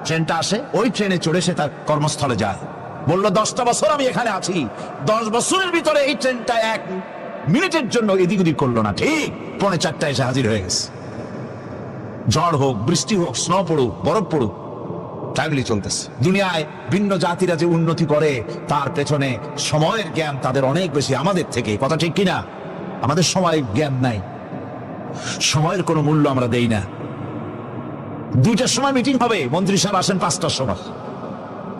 S1: ট্রেনটা আসে, ওই ট্রেনে চড়ে সে তার কর্মস্থলে যায়। বলল 10টা বছর আমি এখানে আছি, 10 বছরের ভিতরে এই ট্রেনটা 1 মিনিটের জন্য এদিক ওদিক করলো না, ঠিক 3:45 এসে হাজির হয়ে গেছে। ঝড় হোক, বৃষ্টি হোক, স্নো পড়ুক, বরফ পড়ুক, টাইমলি চলতেছে। দুনিয়ায় ভিন্ন জাতিরা যে উন্নতি করে তার পেছনে সময়ের জ্ঞান তাদের অনেক বেশি আমাদের থেকে, কথা ঠিক কিনা? আমাদের সময়ের জ্ঞান নাই, সময়ের কোনো মূল্য আমরা দেই না। 2টার সময় মিটিং হবে, মন্ত্রী সাহেব আসেন 5টার সময়,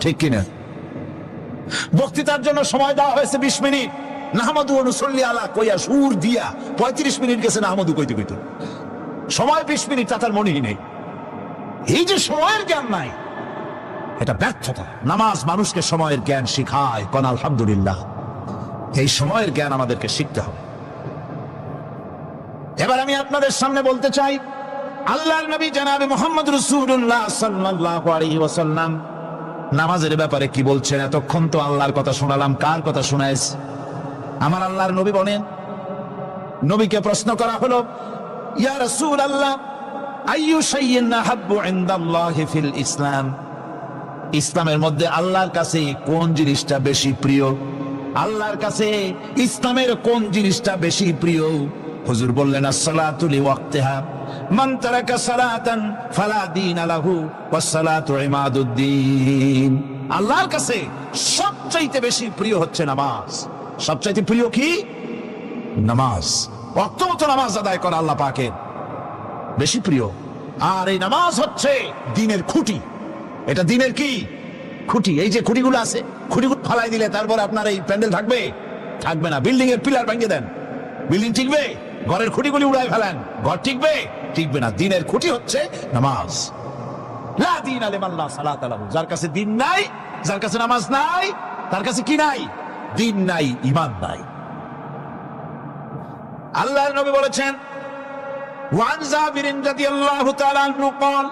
S1: ঠিক কিনা? বক্তৃতার জন্য সময় দেওয়া হয়েছে 20 মিনিট, নাহমাদু ওয়া নুসাল্লি আলা কইয়া সুর দিয়া 35 মিনিট গেছে নাহমাদু কইতে কইতে। সময় 20 মিনিট, তার মনেই নেই। এই যে সময়ের জ্ঞান নাই, এটা ব্যর্থতা। নামাজ মানুষকে সময়ের জ্ঞান শিখায়, কোন আলহামদুলিল্লাহ। এই সময়ের জ্ঞান আমাদেরকে শিখতে হবে। এবার আমি আপনাদের সামনে বলতে চাই, আল্লাহর নবী জনাবে মুহাম্মদ রাসূলুল্লাহ সাল্লাল্লাহু আলাইহি ওয়াসাল্লাম নামাজের ব্যাপারে কি বলছেন। এতক্ষণ তো আল্লাহর কথা শোনালাম, কার কথা শোনাইছে? আমার আল্লাহর নবী বলেন, নবীকে প্রশ্ন করা হলো, ইয়া রাসূলুল্লাহ আইয়ু শাইইন আহাব্বু ইনদাল্লাহি ফিল ইসলাম, ইসলামের মধ্যে আল্লাহর কাছে কোন জিনিসটা বেশি প্রিয়? আল্লাহর কাছে ইসলামের কোন জিনিসটা বেশি প্রিয়? হুজুর বললেন as-salatu li waqtiha, মান তারাকা সালাতান ফালা দীনা লাহু ওয়াস-সালাতু ইমাদুদ্দিন। আল্লাহর কাছে সবচাইতে বেশি প্রিয় হচ্ছে নামাজ। সবচাইতে প্রিয় কি? নামাজ। ওয়াক্ত মতো নামাজ আদায় করা আল্লাহ পাকের বেশি প্রিয়। আর এই নামাজ হচ্ছে দ্বীনের খুঁটি। এটা দ্বীনের কি খুঁটি? এই যে খুঁটিগুলো আছে, খুঁটিগুলো ফালাই দিলে তারপর আপনার এই প্যান্ডেল থাকবে? থাকবে না। বিল্ডিং এর পিলার ভেঙে দেন, বিল্ডিং টিকবে? ঘরের খুঁটিগুলি উড়াই ফেলেন, ঘর টিকবে? টিকবে না। দ্বীনের খুঁটি হচ্ছে নামাজ। লা দীনা লিমান লা সালাতা লাহু, যার কাছে দ্বীন নাই, যার কাছে নামাজ নাই, তার কাছে কি নাই? দ্বীন নাই, ঈমান নাই। আল্লাহর নবী বলেছেন, ওয়ান জাবির রাদিয়াল্লাহু তাআলা আনহু قال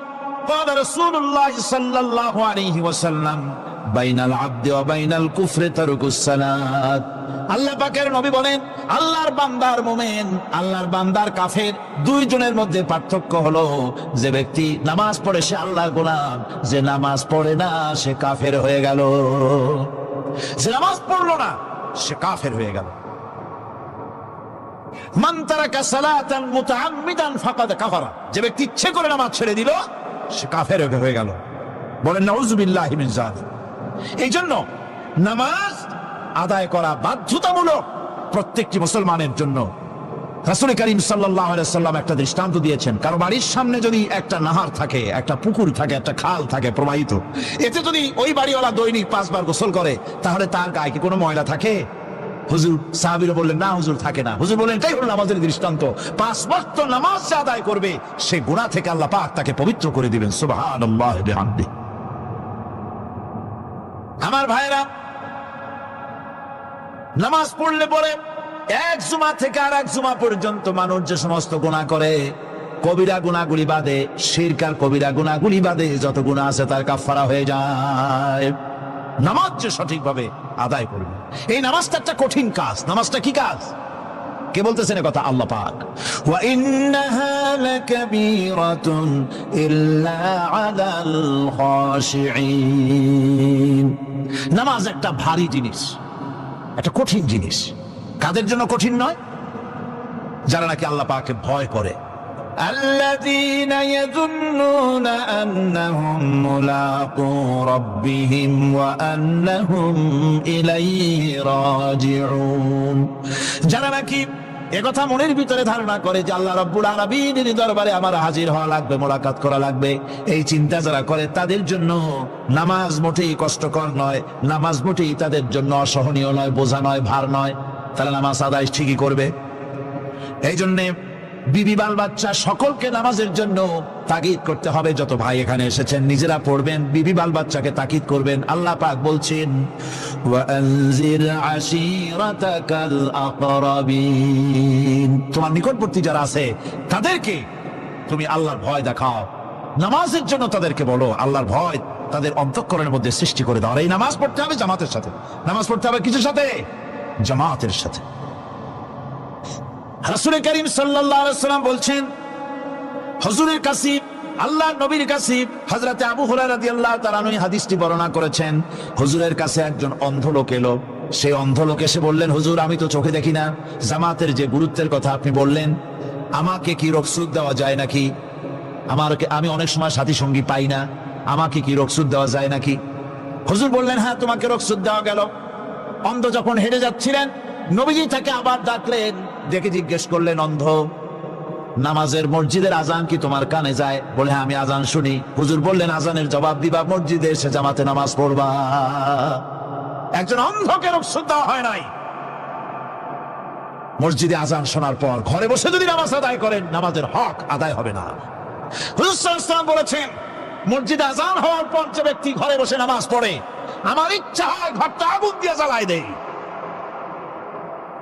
S1: قال رسول الله صلى الله عليه وسلم بين العبد وبين الكفر ترك الصلاة। আল্লাহ পাকের নবী বলেন, আল্লাহর বান্দার মুমিন, আল্লাহর বান্দার কাফের, দুইজনের মধ্যে পার্থক্য হলো যে ব্যক্তি নামাজ পড়ে সে আল্লাহর গোলাম, যে নামাজ পড়ে না সে কাফের হয়ে গেল। যে নামাজ পড়লো না সে কাফের হয়ে গেল। মান তারাকা সালাতান মুতাআম্মিদান ফাকাদ কাফারা, যে ব্যক্তি ইচ্ছে করে নামাজ ছেড়ে দিল সে কাফের হয়ে গেল। বলেন নাউযু বিল্লাহি মিন যালিক। এই জন্য নামাজ আদায় করা বাধ্যতামূলক প্রত্যেকটি মুসলমানের জন্য। রাসূল করিম সাল্লাল্লাহু আলাইহি ওয়াসাল্লাম একটা দৃষ্টান্ত দিয়েছেন। কারো বাড়ির সামনে যদি একটা নাহার থাকে, একটা পুকুর থাকে, একটা খাল থাকে প্রবাহিত, এতে যদি ওই বাড়িওয়ালা দৈনিক 5 বার গোসল করে তাহলে তার গায়ে কি কোনো ময়লা থাকে? হুজুর, সাহাবীরা বললেন না হুজুর, থাকে না। হুজুর বলেন এটাই হলো নামাজের দৃষ্টান্ত। 5 ওয়াক্ত নামাজ আদায় করবে, সে গুনাহ থেকে আল্লাহ পাক তাকে পবিত্র করে দিবেন। সুবহানাল্লাহি ওয়া বিহামদিহি। আমার ভাইরা, নামাজ পড়লে পরে এক জুমা থেকে আর এক জুমা পর্যন্ত মানুষ যে সমস্ত গুনাহ করে, কবিরা গুনাহগুলি বাদে, শিরক আর কবিরা গুনাহগুলি বাদে যত গুনাহ আছে তার কাফারা হয়ে যায়। নামাজ যে সঠিকভাবে আদায় করবে, এই নামাজটা একটা কঠিন কাজ। নামাজটা কি কাজ? কে বলতেছেন কথা? আল্লাহ পাক। ওয়া ইন্নাহা লাকাবীরাতুন ইল্লা আলাল খাশিঈন। নামাজ একটা ভারী জিনিস, একটা কঠিন জিনিস। কাদের জন্য কঠিন নয়? যারা নাকি আল্লাহ পাককে ভয় করে। الذين يظنون أنهم ملاقو ربهم وأنهم إليه راجعون। যারা নাকি একথা মনের ভিতরে ধারণা করে যে আল্লাহ রাব্বুল আলামিনের দরবারে আমার হাজির হওয়া লাগবে, মোলাকাত করা লাগবে, এই চিন্তা যারা করে তাদের জন্য নামাজ মোটেই কষ্টকর নয়, নামাজ মোটেই তাদের জন্য অসহনীয় নয়, বোঝা নয়, ভার নয়। তারা নামাজ আদায় ঠিকই করবে। এই জন্যে বিবি বাল বাচ্চা সকলকে নামাজের জন্য তাকিদ করতে হবে। যত ভাই এখানে এসেছেন নিজেরা পড়বেন, বিবি বাল বাচ্চাকে তাকিদ করবেন। আল্লাহ পাক বলছেন ওয়ানজির আশীরাতাকাল আকরাবিন, তোমার নিকটবর্তী যারা আছে তাদেরকে তুমি আল্লাহর ভয় দেখাও। নামাজের জন্য তাদেরকে বলো, আল্লাহর ভয় তাদের অন্তঃকরণের মধ্যে সৃষ্টি করে দাও। এই নামাজ পড়তে হবে জামাতের সাথে। নামাজ পড়তে হবে কিসের সাথে? জামাতের সাথে। রাসূল করিম সাল্লাল্লাহু আলাইহি ওয়াসাল্লাম বলছেন, হুজুরের কাছে, আল্লাহর নবীর কাছে, হযরতে আবু হুরায়রা রাদিয়াল্লাহু তাআলা আনহু হাদিসটি বর্ণনা করেছেন। হুজুরের কাছে একজন অন্ধ লোক এলো। সেই অন্ধ লোক এসে বললেন, হুজুর আমি তো চোখে দেখি না, জামাতের যে গুরুত্বের কথা আপনি বললেন, আমাকে কি রুখসুত দেওয়া যায় নাকি? আমি অনেক সময় সাথী সঙ্গী পাই না, আমাকে কি রুখসুত দেওয়া যায় নাকি? হুজুর বললেন, হ্যাঁ তোমাকে রুখসুত দেওয়া গেল। অন্ধ যখন হেঁটে যাচ্ছিলেন, নবীজি তাকে আবার ডাকলেন, ডেকে জিজ্ঞেস করলেন, অন্ধ নামাজের মসজিদের আজান কি তোমার কানে যায়? বলে, হ্যাঁ আমি আজান শুনি। হুজুর বললেন, আজানের জবাব দিবা, মসজিদে এসে জামাতে নামাজ পড়বা। একজন অন্ধকে রুখসত দেওয়া হয় নাই। মসজিদে আজান শোনার পর ঘরে বসে যদি নামাজ আদায় করেন, নামাজের হক আদায় হবে না। হুজুর সাল্লাল্লাহু আলাইহি ওয়াসাল্লাম বলেছেন, মসজিদে আজান হওয়ার পর যে ব্যক্তি ঘরে বসে নামাজ পড়ে, আমার ইচ্ছা হয় ঘরটা আগুন দিয়ে জ্বালায় দেয়।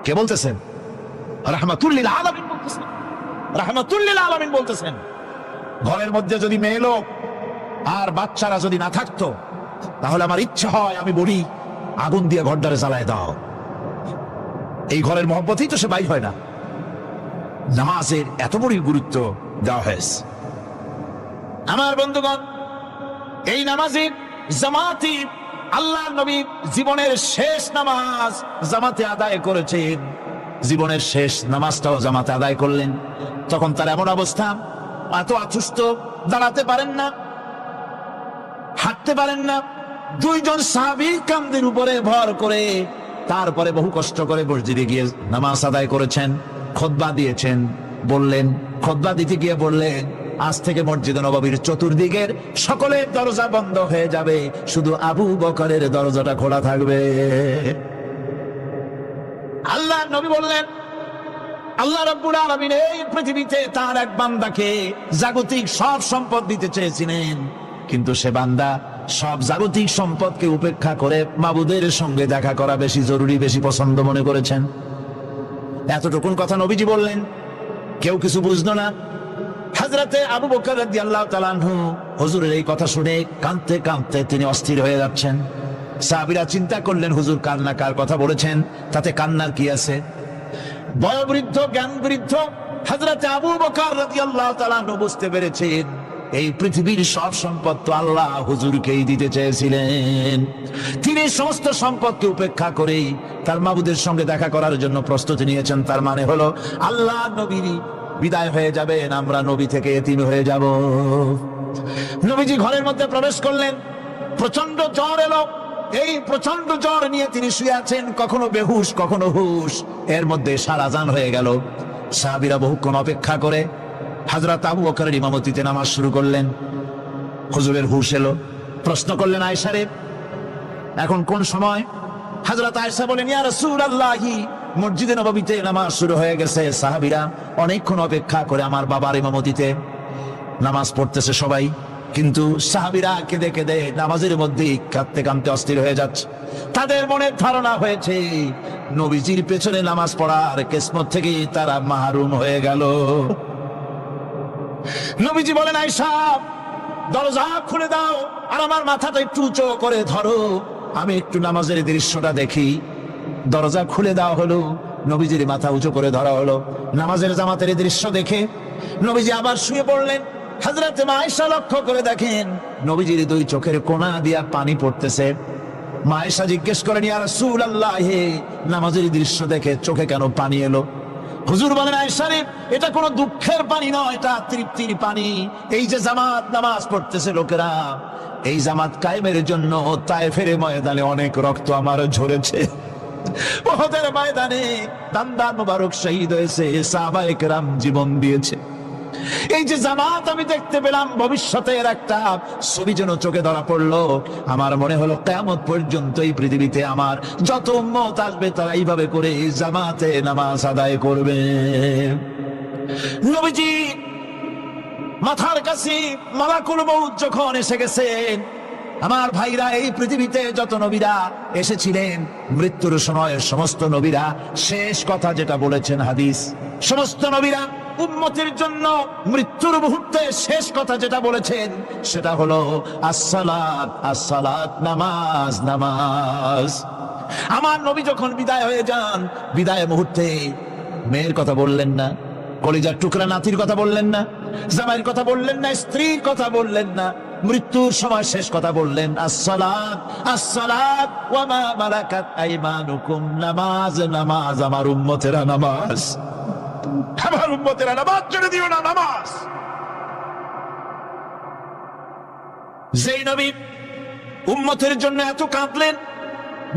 S1: কে বলতেছেন? রাহমাতুল লিল আলামিন বলতেছেন। রাহমাতুল লিল আলামিন বলতেছেন, ঘরের মধ্যে যদি মেয়ে লোক আর বাচ্চারা যদি না থাকতো, তাহলে আমার ইচ্ছা হয় আমি বলি আগুন দিয়ে ঘরটারে জ্বালায় দাও। এই ঘরের মহব্বতেই তো সে বাইর হয় না। নামাজের এত বড় গুরুত্ব দেওয়া হয়েছে। আমার বন্ধুগণ, এই নামাজে জামাতি, আল্লাহ নবী জীবনের শেষ নামাজ জামাতে আদায় করেছেন। জীবনের শেষ নামাজটাও জামাতে আদায় করলেন। তখন তার এমন অবস্থা, এত অসুস্থ, দাঁড়াতে পারেন না, হাঁটতে পারেন না। দুইজন সাহাবী কাঁধের উপরে ভর করে তারপরে বহু কষ্ট করে মসজিদে গিয়ে নামাজ আদায় করেছেন। খুতবা দিয়েছেন। বললেন, খুতবা দিতে গিয়ে বললেন, আজ থেকে মসজিদে নববীর চতুর্দিকের সকলের দরজা বন্ধ হয়ে যাবে, শুধু আবু বকরের দরজাটা খোলা থাকবে। আল্লাহ নবী বললেন, আল্লাহ রাব্বুল আলামিন এই পৃথিবীতে তার এক বান্দাকে জাগতিক সব সম্পদ দিতে চেয়েছিলেন, কিন্তু সে বান্দা সব জাগতিক সম্পদকে উপেক্ষা করে মাবুদের সঙ্গে দেখা করা বেশি জরুরি, বেশি পছন্দ মনে করেছেন। এতটুকুন কথা নবীজি বললেন, কেউ কিছু বুঝলো না। হযরতে আবু বকর রাদিয়াল্লাহু তাআলা আনহু হুজুরের এই কথা শুনে কাঁদতে কাঁদতে তিনি অস্থির হয়ে যাচ্ছেন। সাহাবীরা চিন্তা করলেন, হুজুর কান্না কার কথা বলেছেন, তাতে কান্নার কি আছে? বয়োবৃদ্ধ, জ্ঞান বৃদ্ধ হযরতে আবু বকর রাদিয়াল্লাহু তাআলা আনহু বুঝতে পেরেছেন, এই পৃথিবীর সব সম্পদ তো আল্লাহ হুজুরকেই দিতে চেয়েছিলেন। তিনি সমস্ত সম্পদকে উপেক্ষা করেই তার মাবুদের সঙ্গে দেখা করার জন্য প্রস্তুতি নিয়েছেন। তার মানে হলো আল্লাহ নবী বিদায় হয়ে যাবেন, আমরা নবী থেকে এতিম হয়ে যাব। নবীজি ঘরের মধ্যে প্রবেশ করলেন, প্রচন্ড জ্বর এলো। এই প্রচন্ড জ্বর নিয়ে তিনি শুয়ে আছেন, কখনো বেহুশ কখনো হুশ। এর মধ্যে সারা আজান হয়ে গেল। সাহাবীরা বহুক্ষণ অপেক্ষা করে হযরত আবু বকরের ইমামতিতে নামাজ শুরু করলেন। হুজুরের হুশ এলো, প্রশ্ন করলেন, আয়েশা রে, এখন কোন সময়? হযরত আয়েশা বলেন, ইয়া রাসূলুল্লাহ, মসজিদে নববীতে নামাজ শুরু হয়ে গেছে। সাহাবীরা অনেকক্ষণ অপেক্ষা করে আমার বাবার ইমামতিতে নামাজ পড়তেছে। সবাই কিন্তু সাহাবীরা কেঁদে কেঁদে নামাজের মধ্যে কাঁদতে কাঁদতে অস্থির হয়ে যাচ্ছে। তাদের মনে ধারণা হয়েছে নবীজির পেছনে নামাজ পড়ার কিসমত থেকে তারা মাহরুম হয়ে গেল। নবীজি বলেন, আয়েশা দরজা খুলে দাও আর আমার মাথাটা একটু উঁচু করে ধরো, আমি একটু নামাজের দৃশ্যটা দেখি। দরজা খুলে দেওয়া হলো, নবীজির মাথা উঁচু করে ধরা হলো। নামাজের জামাতের দৃশ্য দেখে নবীজি আবার শুয়ে পড়লেন। হযরত আয়েশা লক্ষ্য করে দেখেন নবীজির দুই চোখের কোণা দিয়া পানি পড়তেছে। মা আয়েশা জিজ্ঞেস করেন, ইয়া রাসূলুল্লাহ, নামাজের দৃশ্য দেখে চোখে কেন পানি এলো? হুজুর বলেন, আয়েশা রে, এটা কোনো দুঃখের পানি নয়, এটা তৃপ্তির পানি। এই যে জামাত নামাজ পড়তেছে লোকেরা, এই জামাত কায়েমের জন্য তায়েফের ময়দানে অনেক রক্ত আমার ঝরেছে। উহুদের ময়দানে দান্দান মুবারক শহীদ হয়েছে, সাহাবায়ে কেরাম জীবন দিয়েছে। এই যে জামাত আমি দেখতে পেলাম, ভবিষ্যতের একটা ছবি যেন চোখে ধরা পড়লো। আমার মনে হলো কিয়ামত পর্যন্ত এই পৃথিবীতে আমার যত উম্মত আসবে তারা এইভাবে করে জামাতে নামাজ আদায় করবে। নবীজি মাথার কাছে মালাকুল মউত যখন এসে গেছেন, আমার ভাইরা, এই পৃথিবীতে যত নবীরা এসেছিলেন মৃত্যুর সময় সমস্ত নবীরা শেষ কথা যেটা বলেছেন, হাদিস, সমস্ত নবীরা উম্মতের জন্য মৃত্যুর মুহূর্তে শেষ কথা যেটা বলেছেন সেটা হলো আসসালাত, আসসালাত, নামাজ, নামাজ। আমার নবী যখন বিদায় হয়ে যান, বিদায় মুহূর্তে মেয়ের কথা বললেন না, কলিজার টুকরা নাতির কথা বললেন না, জামাইয়ের কথা বললেন না, স্ত্রীর কথা বললেন না, মৃত্যুর সময় শেষ কথা বললেন আসসালাত, আসসালাত ওয়া মা মালাকাত আইমানুকুম, নামাজ, নামাজ, আমার উম্মতেরা নামাজ, আমার উম্মতেরা নামাজ ছেড়ে দিও না, নামাজ। যেই নবী উম্মতের জন্য এত কাঁদলেন,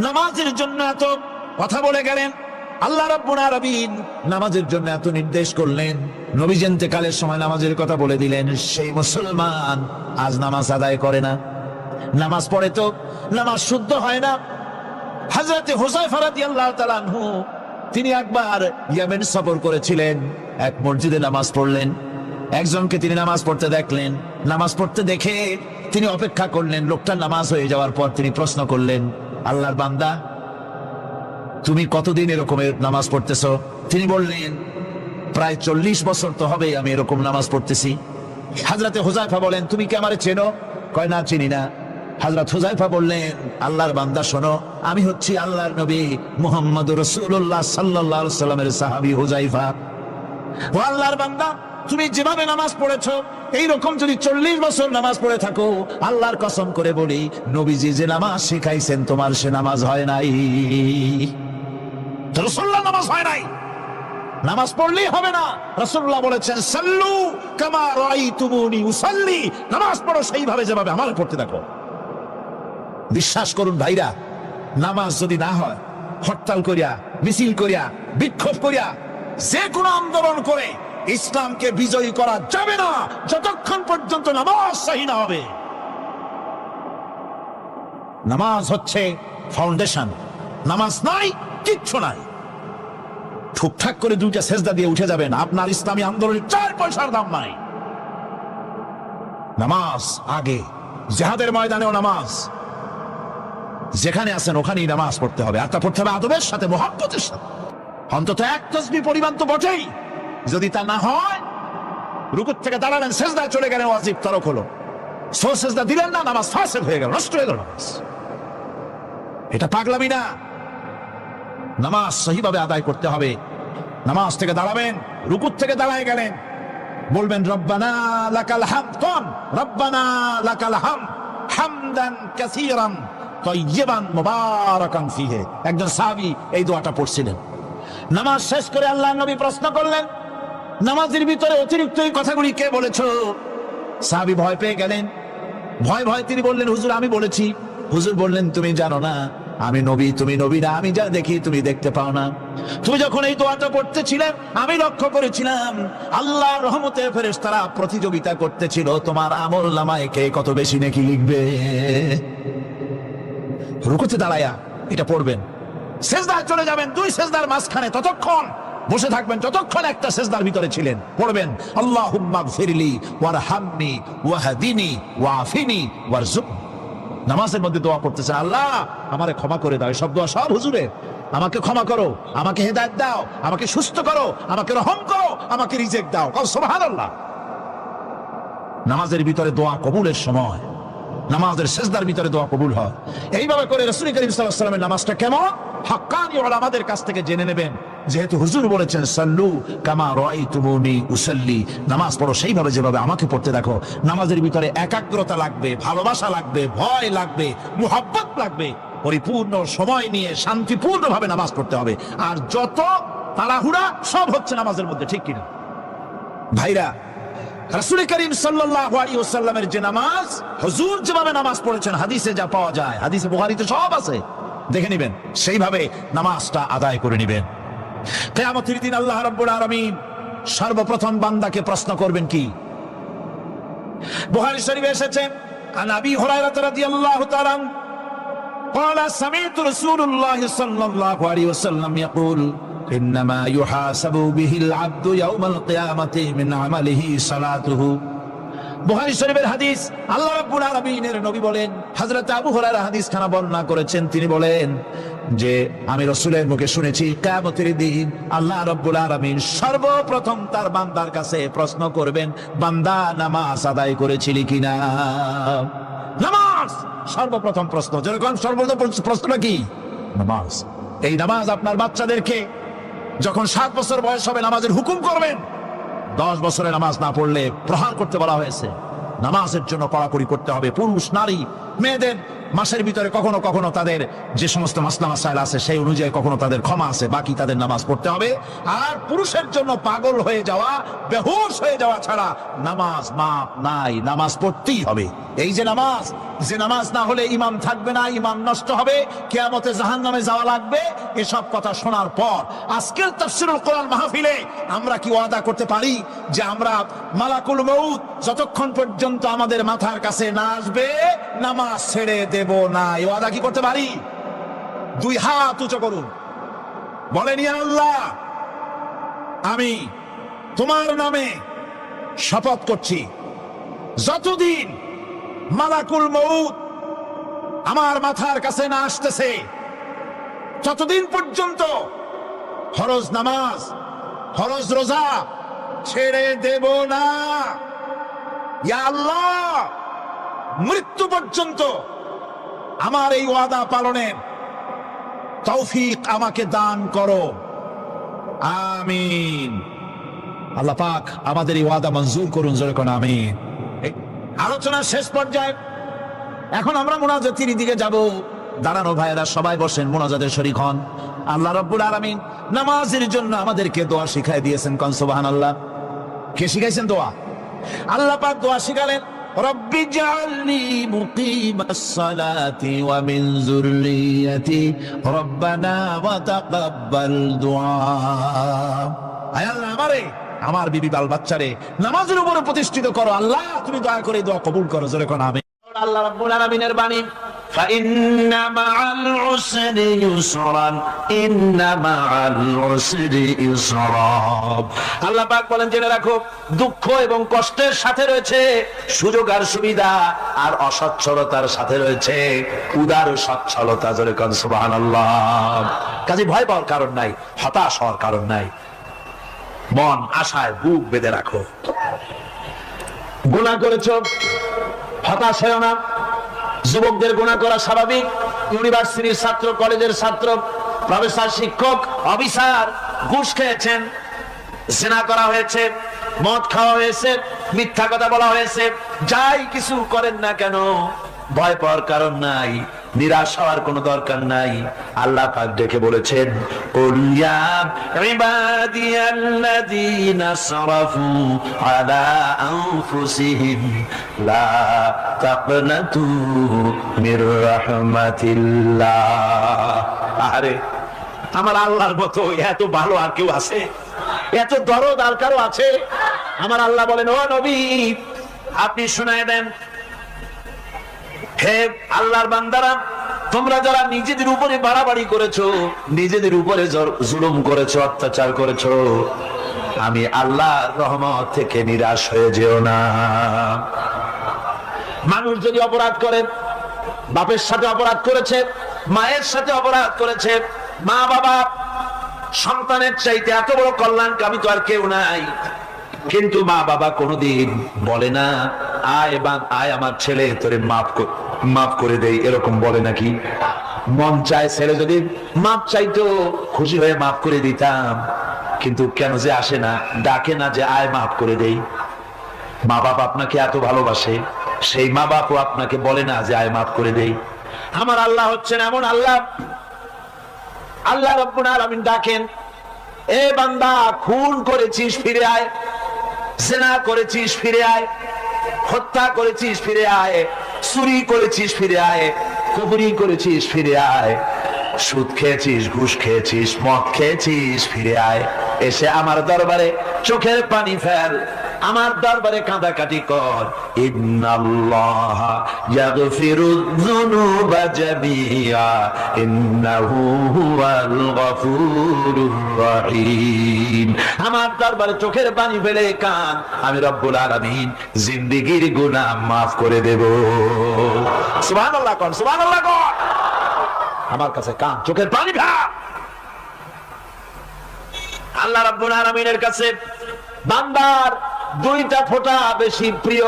S1: নামাজের জন্য এত কথা বলে গেলেন, আল্লাহ রাব্বুল আলামিন নামাজের জন্য এত নির্দেশ করলেন, নবীজি ইন্তেকালের সময় নামাজের কথা বলে দিলেন, সেই মুসলমান আজ নামাজ আদায় করে না। নামাজ পড়ে তো নামাজ শুদ্ধ হয় না। হযরত হুযায়ফা রাদিয়াল্লাহু তাআলা আনহু তিনি একবার ইয়েমেন সফর করেছিলেন, এক মসজিদে নামাজ পড়লেন। একজনকে তিনি নামাজ পড়তে দেখলেন, নামাজ পড়তে দেখে তিনি অপেক্ষা করলেন। লোকটার নামাজ হয়ে যাওয়ার পর তিনি প্রশ্ন করলেন, আল্লাহর বান্দা, তুমি কতদিন এরকমের নামাজ পড়তেছ? তিনি বললেন, প্রায় 40 বছর তো হবে আমি এরকম নামাজ পড়তেছি। হযরত হুযায়ফা বলেন, তুমি কি আমারে চেনো? কয়, না, চিনি না। হযরত হুযায়ফা বললেন, আল্লাহর বান্দা শোনো, আমি হচ্ছি আল্লাহর নবী মুহাম্মদুর রাসূলুল্লাহ সাল্লাল্লাহু আলাইহি সাল্লামের সাহাবী হুযায়ফা। ও আল্লাহর বান্দা, তুমি যেভাবে নামাজ পড়েছো এইরকম যদি 40 বছর নামাজ পড়ে থাকো, আল্লাহর কসম করে বলি, নবীজি যে নামাজ শিখাইছেন তোমার সে নামাজ হয় নাই। রাসূলুল্লাহ নামাজ হয় নাই, নামাজ পড়লেই হবে না। রাসূলুল্লাহ বলেছেন, সাল্লু কামা রাআইতুমুনি উসাল্লি, নামাজ পড়ো সেইভাবে যেভাবে আমার পড়তে দেখো। বিশ্বাস করুন ভাইরা, নামাজ যদি না হয়, হরতাল করিয়া, মিছিল করিয়া, বিক্ষোভ করিয়া, যে কোনো আন্দোলন করে ইসলামকে বিজয়ী করা যাবে না যতক্ষণ পর্যন্ত নামাজ সহি না হবে। নামাজ হচ্ছে ফাউন্ডেশন, নামাজ নাই কিচ্ছু নাই। ঠুকঠাক করে দুইটা সেজদা দিয়ে উঠে যাবেন, আপনার ইসলামী আন্দোলনের 4 পয়সার দাম নাই। নামাজ আগে, জিহাদের ময়দানেও নামাজ, যেখানে আছেন ওখানেই নামাজ পড়তে হবে। আর তা পড়তে হবে আদবের সাথে, মুহাব্বতের সাথে। অন্তত এক তাসবিহ পরিমাণ তো বটেই। যদি তা না হয়, রুকুর থেকে দাঁড়ালেন, সেজদায় চলে গেলেন, ওয়াজিব তরক হলো। সেজদা দিলেন না, নামাজ ফাসেদ হয়ে গেল, নষ্ট হয়ে গেল নামাজ। এটা পাগলামি না। নামাজ সহিভাবে আদায় করতে হবে। নামাজ থেকে দাঁড়াবেন, রুকুর থেকে দাঁড়ায় গেলেন, বলবেন রব্বানা লাকাল হামদ, কোন রব্বানা লাকাল হামদ হামদান কাসীরান তাইয়িবান মুবারাকান ফীহি। একজন সাহাবী এই দোয়াটা পড়ছিলেন। নামাজ শেষ করে আল্লাহর নবী প্রশ্ন করলেন, নামাজের ভিতরে অতিরিক্ত এই কথাগুলি কে বলেছো? সাহাবী ভয় পেয়ে গেলেন। ভয় ভয় তিনি বললেন, হুজুর আমি বলেছি। হুজুর বললেন, তুমি জানো না আমি নবী, তুমি নবী না। আমি যা দেখি তুমি দেখতে পাও না। তুমি যখন এই দোয়াটা পড়তেছিলে আমি লক্ষ্য করেছিলাম আল্লাহর রহমতের ফেরেশতারা প্রতিযোগিতা করতেছিল তোমার আমল নামায় কে কত বেশি নেকি লিখবে। রুকুতে দাঁড়ায়া এটা পড়বেন, সেজদায় চলে যাবেন, 2 সেজদার মাঝখানে ততক্ষণ বসে থাকবেন যতক্ষণ একটা সেজদার ভিতরে ছিলেন, পড়বেন আল্লাহুম্মা গফিরলি ওয়ারহামনি ওয়াহদিনি ওয়াফিনি ওয়ারযুকনি। নামাজের মধ্যে দোয়া করতেছে, আল্লাহ আমারে ক্ষমা করে দাও। সব দোয়া সব হুজুরের, আমাকে ক্ষমা করো, আমাকে হেদায়েত দাও, আমাকে সুস্থ করো, আমাকে রহম করো, আমাকে রিজিক দাও। সুবহানাল্লাহ। নামাজের ভিতরে দোয়া কবুলের সময়, নামাজের সেজদার ভিতরে দোয়া কবুল হয়। এইভাবে করে রাসূল করিম সাল্লাল্লাহু আলাইহি ওয়াসাল্লামের নামাজটা কেমন হাক্কানি উলামাদের কাছ থেকে জেনে নেবেন। যেহেতু হুজুর বলেছেন সাল্লু কামা রাআইতুমুনি উসাল্লি, নামাজ পড়ো সেইভাবে যেভাবে আমাকে পড়তে দেখো। নামাজের ভিতরে একাগ্রতা লাগবে, ভালোবাসা লাগবে, ভয় লাগবে, মুহাব্বত লাগবে। পরিপূর্ণ সময় নিয়ে শান্তিপূর্ণভাবে নামাজ পড়তে হবে। আর যত তাড়াহুড়া সব হচ্ছে নামাজের মধ্যে, ঠিক কিনা ভাইরা? রাসূল করিম সাল্লাল্লাহু আলাইহি ওয়াসাল্লামের যে নামাজ, হুজুর যেভাবে নামাজ পড়েছেন হাদিসে যা পাওয়া যায়, হাদিসে বুখারীতে সব আছে, দেখে নেবেন, সেইভাবে নামাজটা আদায় করে নেবেন। কিয়ামতের দিন আল্লাহ রাব্বুল আলামিন সর্বপ্রথম বান্দাকে প্রশ্ন করবেন কি? বুখারী শরীফে এসেছে, আন আবি হুরায়রা রাদিয়াল্লাহু তাআলা قال سمعت رسول الله صلى الله عليه وسلم يقول إنما يحاسب به العبد يوم القيامة من عمله صلاته। বুখারী শরীফের হাদিস, আল্লাহ রাব্বুল আলামিনের নবী বলেন, হযরত আবু হুরায়রা হাদিস খানা বর্ণনা করেছেন, তিনি বলেন যে আমি রাসূলের মুখে শুনেছি কিয়ামতের দিন আল্লাহ রাব্বুল আলামিন সর্বপ্রথম তার বান্দার কাছে প্রশ্ন করবেন, বান্দা নামাজ আদায় করেছিলি কিনা? নামাজ সর্বপ্রথম প্রশ্ন। যেরকম সর্বপ্রথম প্রশ্নটা কি? নামাজ। এই নামাজ আপনার বাচ্চাদেরকে যখন 7 বছর বয়স হবে নামাজের হুকুম করবেন। 10 বছরে নামাজ না পড়লে প্রহার করতে বলা হয়েছে। নামাজের জন্য কড়াকড়ি করতে হবে। পুরুষ নারী মেয়েদের মাসের ভিতরে কখনো কখনো তাদের যে সমস্ত মাসলা মাসাইল আছে সেই অনুযায়ী কখনো তাদের ক্ষমা আছে, বাকি তাদের নামাজ পড়তে হবে। আর পুরুষের জন্য পাগল হয়ে যাওয়া, বেহুশ হয়ে যাওয়া ছাড়া নামাজ মাপ নাই, নামাজ পড়তেই হবে। এই যে নামাজ না হলে ইমাম থাকবে না, ইমাম নষ্ট হবে, কিয়ামতে জাহান্নামে যাওয়া লাগবে। এসব কথা শোনার পর আজকের তাফসীরুল কোরআন মাহফিলে আমরা কি ওয়াদা করতে পারি যে আমরা মালাকুল মউত যতক্ষণ পর্যন্ত আমাদের মাথার কাছে না আসবে নামাজ ছেড়ে দেব না? এই ওয়াদা কি করতে পারি? 2 হাত উঁচু করুন, বলেন ইয়া আল্লাহ, আমি তোমার নামে শপথ করছি, যতদিন মালাকুল মউত আমার মাথার কাছে না আসতেছে ততদিন পর্যন্ত ফরজ নামাজ, ফরজ রোজা ছেড়ে দেব না। ইয়া আল্লাহ, মৃত্যু পর্যন্ত আমার এই ওয়াদা পালনের তৌফিক আমাকে দান করো, আমিন। আল্লাহ পাক আমাদের এই ওয়াদা মঞ্জুর করুন, জোরে কোন আমিন। আলোচনার শেষ পর্যায়ে এখন আমরা মুনাজাতের দিকে যাব। দাঁড়ানো ভাইয়েরা সবাই বসেন, মুনাজাতের শরীক হন। আল্লাহ রাব্বুল আলামিন নামাজের জন্য আমাদেরকে দোয়া শিখাই দিয়েছেন, কোন সুবহানাল্লাহ। কে শিখাইছেন দোয়া? আল্লাহ পাক দোয়া শিখালেন, রব্বি জাআলনি মুকিমাস সালাতি ওয়া মিন যুররিয়াতি রব্বানা ওয়া তাকাব্বাল দুআ। আয় আল্লাহ, আমারে আমার বিবি বাল বাচ্চারে নামাজের উপরে প্রতিষ্ঠিত করো। আল্লাহ তুমি দয়া করে দোয়া কবুল করো, জোরে কোন আমিন। আল্লাহ রাব্বুল আলামিনের বাণী, فإن مع العسر يسرا إن مع العسر يسرا। আল্লাহ পাক বলেন, জেনে রাখো দুঃখ এবং কষ্টের সাথে রয়েছে সুযোগ আর সুবিধা, আর অসচ্ছলতার সাথে রয়েছে উদার সচ্ছলতা, জোরে কোন সুবহানাল্লাহ। কাজে ভয় পাওয়ার কারণ নাই, হতাশ হওয়ার কারণ নাই, মন আশায় বুক বেঁধে রাখো। গুনাহ করেছো, হতাশ হয়ো না। যুবকদের গুনাহ করা স্বাভাবিক। ইউনিভার্সিটির ছাত্র, কলেজের ছাত্র, প্রফেসর, শিক্ষক, অফিসার ঘুষ খেয়েছেন, জিনা করা হয়েছে, মদ খাওয়া হয়েছে, মিথ্যা কথা বলা হয়েছে, যাই কিছু করেন না কেন ভয় পাওয়ার কারণ নাই, নিরাশ হওয়ার কোনো দরকার নাই। আল্লাহ পাক ডেকে বলেছেন, কুল ইয়া ইবাদিয়াল্লাযীনা আসরাফু আলা আনফুসিহিম লা তাকনাতু মির রাহমাতিল্লাহ। আরে আমার আল্লাহর মতো এত ভালো আর কেউ আছে? এত দরদ আর কারো আছে? আমার আল্লাহ বলেন, ও নবী আপনি শুনায় দেন, হে আল্লাহর বান্দারা, তোমরা যারা নিজেদের উপরে বাড়াবাড়ি করেছো, নিজেদের উপরে জুলুম করেছো, অত্যাচার করেছো, আমি আল্লাহর রহমত থেকে নিরাশ হয়ে যেও না। মানুষ যদি অপরাধ করে, বাপের সাথে অপরাধ করেছে, মায়ের সাথে অপরাধ করেছে, মা বাবা সন্তানের চাইতে এত বড় কল্যাণকামী তো আর কেউ নাই, কিন্তু মা বাবা কোনোদিন বলে না আয় আমার ছেলে তোরে মাফ করে দেই, এরকম বলে নাকি? মন চায় ছেলে যদি মাফ চাইতো, খুশি হয়ে মাফ করে দিতাম, কিন্তু কেন যে আসে না, ডাকে না যে আয় মাফ করে দেই। মা বাপ আপনাকে এত ভালোবাসে, সেই মা বাপও আপনাকে বলে না যে আয় মাফ করে দেই। আমার আল্লাহ হচ্ছেন এমন আল্লাহ, আল্লাহ রাব্বুল আলামিন ডাকেন, এ বান্দা খুন করেছিস ফিরে আয়, জিনা করেছিস ফিরে আয়, হত্যা করেছিস ফিরে আয়, চুরি করেছিস ফিরে আয়, কুফরি করেছিস ফিরে আয়, সুদ খেয়েছিস, ঘুষ খেয়েছিস, মদ খেয়েছিস ফিরে আয়, এসে আমার দরবারে চোখের পানি ফেল, আমার দরবারে কাঁদাকাটি কর। ইন্নাল্লাহা ইয়াগফিরুয যুনুবা জামিআ ইন্নাহু হুয়াল গফুরুর রহিম। আমার দরবারে চোখের পানি ফেলে কাঁদ, আমি রব্বুল আলামিন জিন্দেগীর গুনাহ মাফ করে দেব। সুবহানাল্লাহ কোন, সুবহানাল্লাহ কোন। আমার কাছে কাঁদ, চোখের পানি ফেল। আল্লাহ রাব্বুল আলামিনের কাছে বান্দার দুইটা ফোঁটা বেশি প্রিয়।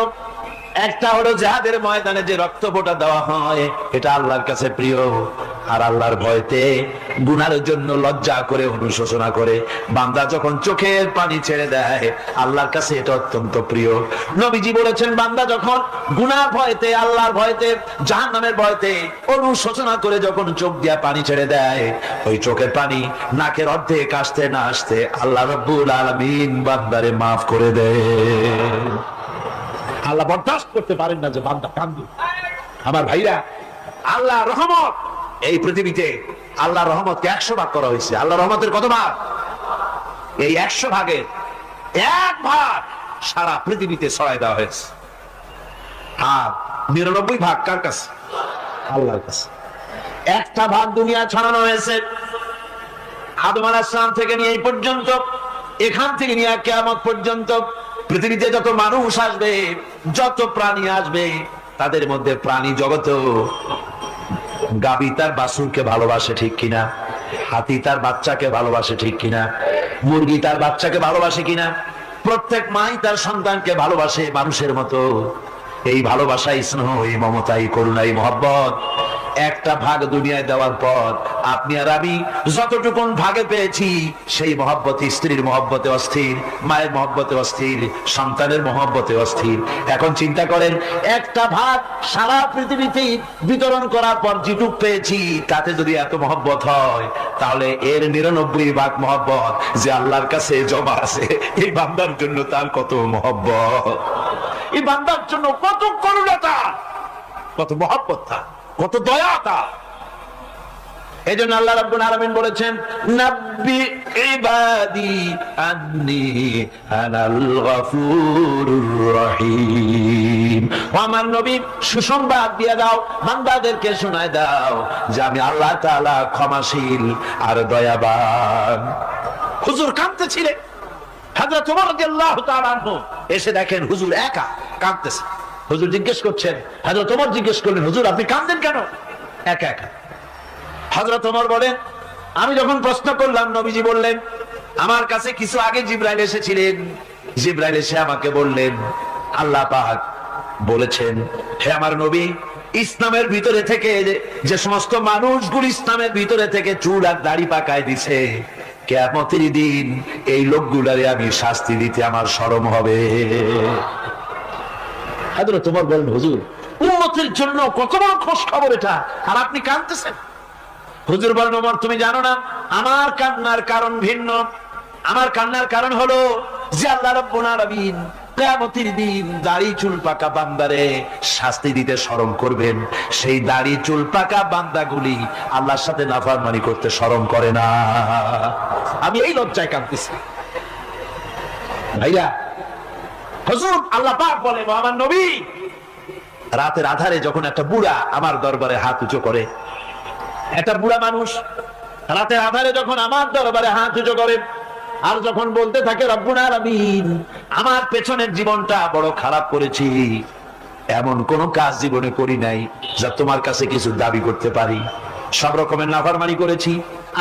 S1: একটা হলো জিহাদের ময়দানে যে রক্ত ফোঁটা দেওয়া হয়, এটা আল্লাহর কাছে প্রিয়। আর আল্লাহর ভয়তে গুনাহের জন্য লজ্জা করে অনুশোচনা করে বান্দা যখন চোখের পানি ছেড়ে দেয়, আল্লাহর কাছে এটা অত্যন্ত প্রিয়। নবীজি বলেছেন, বান্দা যখন গুনাহ ভয়তে, আল্লাহর ভয়তে, জাহান্নামের ভয়তে অনুশোচনা করে যখন চোখ দিয়া পানি ছেড়ে দেয়, ওই চোখের পানি নাকের অর্ধেক আসতে না আসতে আল্লাহ রাব্বুল আলামিন বান্দারে মাফ করে দেয়। আল্লাহ বরদাস্ত করতে পারেন না যে বান্দা কান্দে। আমার ভাইরা, আল্লাহ রহমত, এই পৃথিবীতে আল্লাহ রহমতকে 100 ভাগ করা হয়েছে। আল্লাহ রহমতের কত ভাগ? এই 100 ভাগের 1 ভাগ সারা পৃথিবীতে ছড়াই দেওয়া হয়েছে। আর 99 ভাগ কার কাছে? আল্লাহর কাছে। একটা ভাগ দুনিয়া ছড়ানো হয়েছে আদম আলাইহিস সালাম থেকে নিয়ে এই পর্যন্ত, এখান থেকে নিয়ে কিয়ামত পর্যন্ত পৃথিবীতে যত মানুষ আসবে, যত প্রাণী আসবে, তাদের মধ্যে প্রাণী জগতেও গাবি তার বাছুরকে ভালোবাসে ঠিক কিনা, হাতি তার বাচ্চাকে ভালোবাসে ঠিক কিনা, মুরগি তার বাচ্চাকে ভালোবাসে কিনা, প্রত্যেক মাই তার সন্তানকে ভালোবাসে মানুষের মতো। এই ভালোবাসা, স্নেহ, এই মমতা, এই করুণা, এই মহব্বত একটা ভাগ দুনিয়ায় দেওয়ার পর আপনি আর আমি যতটুকুন ভাগে পেয়েছি, সেই মহব্বত স্ত্রীর মহব্বতে অস্থির, মায়ের মহব্বতে অস্থির, সন্তানের মহব্বতে অস্থির। এখন চিন্তা করেন, একটা ভাগ সারা পৃথিবীতে বিতরণ করার পর যেটুক পেয়েছি, তাতে যদি এত মহব্বত হয়, তাহলে এর 99 ভাগ মহব্বত যে আল্লাহর কাছে জমা আছে, এই বান্দার জন্য তার কত মহব্বত, এই বান্দার জন্য কত করুণা, কত মহব্বত, কত দয়া তার। এই জন্য আল্লাহ রাব্বুল আলামিন বলেছেন, নাব্বি ইবাদি আন্নী আনাল গফুরুর রহিম। আমার নবী সুসংবাদ দিয়ে দাও, বান্দাদেরকে শোনায় দাও যে আমি আল্লাহ তাআলা ক্ষমাশীল আর দয়াবান। হুজুর কাঁদতেছিলেন, হযরত ওমর রাদিয়াল্লাহু তাআলা আনহু এসে দেখেন হুজুর একা কাঁদতেছে। হুজুর জিজ্ঞেস করছেন, হযরত ওমর জিজ্ঞেস করলেন, হুজুর আপনি কাঁদেন কেন একা একা? হযরত ওমর বলেন, আমি যখন প্রশ্ন করলাম, নবীজি বললেন, আমার কাছে কিছু আগে জিবরাইল এসেছিলেন। জিবরাইল এসে আমাকে বললেন, আল্লাহ পাক বলেছেন, হে আমার নবী, ইসলামের ভিতরে থেকে যে সমস্ত মানুষগুলো ইসলামের ভিতরে থেকে চুল আর দাড়ি পাকায় দিছে, কিয়ামতের দিন এই লোকগুলারে আমি শাস্তি দিতে আমার শরম হবে। হযরত ওমর বলেন, হুজুর উম্মতের জন্য কত বড় খোঁজ খবর এটা, আর আপনি কাঁদতেছেন। হুজুর বলেন, ওমর তুমি জানো না, আমার কান্নার কারণ ভিন্ন। আমার কান্নার কারণ হলো যে আল্লাহ রাব্বুল আলামিন কিয়ামতের দিন দাড়ি চুল পাকা বান্দারে শাস্তি দিতে শরম করবেন। সেই দাড়ি চুল পাকা বান্দাগুলি আল্লাহর সাথে নাফরমানি করতে শরম করে না। আমি এই লজ্জায় কাঁদতেছি। ভাইয়া, হুজুর আল্লাহ পাক বলে, আমার নবী রাতের আধারে যখন একটা বুড়া আমার দরবারে হাত উঁচু করে, একটা বুড়া মানুষ রাতের আধারে যখন আমার দরবারে হাত উঁচু করে আর যখন বলতে থাকে রব্বুল আলামিন, আমার পেছনের জীবনটা বড় খারাপ করেছি, এমন কোন কাজ জীবনে করি নাই যা তোমার কাছে কিছু দাবি করতে পারি, সব রকমের নাফরমানি করেছি,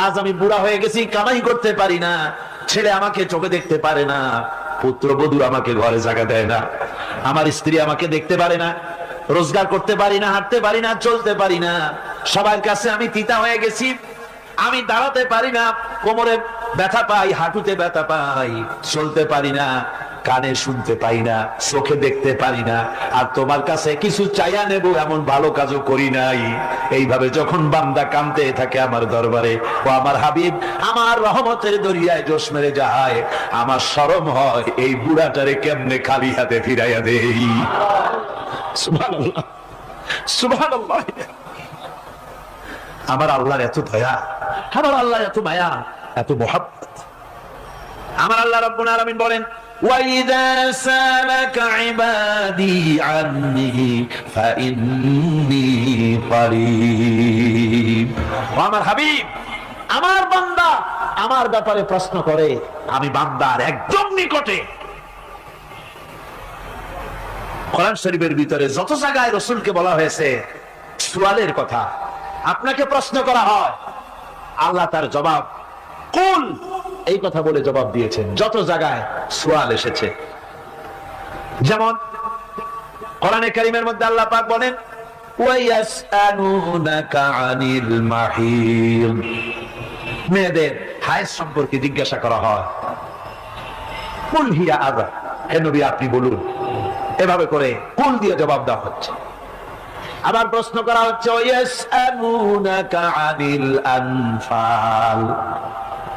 S1: আজ আমি বুড়া হয়ে গেছি, কামাই করতে পারি না, ছেলে আমাকে চোখে দেখতে পারে না, পুত্রবধূ আমাকে ঘরে জায়গা দেয় না, আমার স্ত্রী আমাকে দেখতে পারে না, রোজগার করতে পারি না, হাঁটতে পারি না, চলতে পারি না, সবার কাছে আমি তিতা হয়ে গেছি, আমি দাঁড়াতে পারি না, কোমরে ব্যথা পাই, হাঁটুতে ব্যথা পাই, চলতে পারি না, কানে শুনতে পাই না, চোখে দেখতে পারি না, আর তোমার কাছে কিছু চাইয়া নেব এমন ভালো কাজও করি নাই। এইভাবে যখন বান্দা কাঁদতে থাকে আমার দরবারে, ও আমার হাবিব আমার রহমতের দরিয়ায় জোশ মেরে যায়, আমার শরম হয় এই বুড়াটারে কেমনে খালি হাতে ফিরাইয়া দেই। সুবহানাল্লাহ, সুবহানাল্লাহ। আমার আল্লাহর এত দয়া, আমার আল্লাহ এত মায়া, এত মহব্বত। আমার আল্লাহ রাব্বুল আলামিন বলেন, وَإِذَا سَأَلَكَ عِبَادِي عَنِّي فَإِنِّي قَرِيبٌ। আমার হাবিব, আমার বান্দা আমার ব্যাপারে প্রশ্ন করে, আমি বান্দার একদম নিকটে। কোরআন শরীফের ভিতরে যত জায়গায় রাসূলকে বলা হয়েছে সুয়ালের কথা, আপনাকে প্রশ্ন করা হয়, আল্লাহ তার জবাব কুল এই কথা বলে জবাব দিয়েছেন। যত জায়গায় সুয়াল এসেছে, যেমন কোরআনে কারীমের মধ্যে আল্লাহ পাক বলেন, ওয়ায়াসআলুনাকা আনিল মাহিদ, মেয়েদের হায়েজ সম্পর্কে জিজ্ঞাসা করা হয়, কুল হিয়া আযা, হে নবী আপনি বলুন। এভাবে করে কুল দিয়ে জবাব দেওয়া হচ্ছে। আবার প্রশ্ন করা হচ্ছে, ওয়ায়াসআলুনাকা আনিল আনফাল,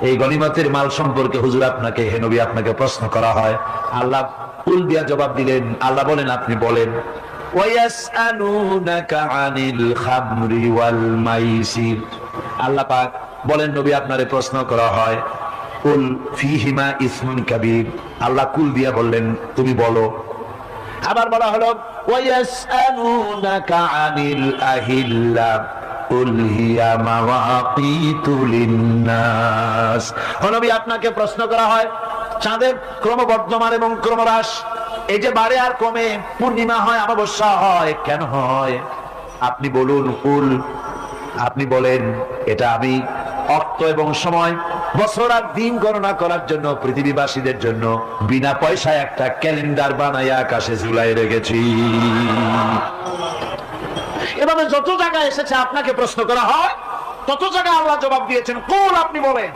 S1: এই গনিমতের মাল সম্পর্কে হুজুর আপনাকে, হে নবী আপনাকে প্রশ্ন করা হয়। আল্লাহ কুল দিয়া জবাব দিলেন। আল্লাহ বলেন আপনি বলেন। ওয়ায়াসআলুনাকা আনিল খামরি ওয়াল মাইসির, আল্লাহ পাক বলেন নবী আপনারে প্রশ্ন করা হয়, কুল ফীহিমা ইসমুন কাবীর, আল্লাহ কুল দিয়া বললেন তুমি বলো। আবার বলা হলো ওয়ায়াসআলুনাকা আনিল আহিল্লা কুল হিয়া মাওয়াকিতু লিন্নাস, ও নবী আপনাকে প্রশ্ন করা হয় চাঁদের ক্রমবর্ধমান এবং ক্রমহ্রাস, এই যে বাড়ে আর কমে, পূর্ণিমা হয় অমাবস্যা হয়, কেন হয় আপনি বলুন। কুল, আপনি বলেন এটা আমি অর্থ এবং সময়, বছর আর দিন গণনা করার জন্য পৃথিবীবাসীদের জন্য বিনা পয়সায় একটা ক্যালেন্ডার বানাইয়া আকাশে ঝুলাই রেখেছি। এভাবে যত জায়গায় এসেছে আপনাকে প্রশ্ন করা হয়, তত জায়গায় আল্লাহ জবাব দিয়েছেন কুল আপনি বলেন।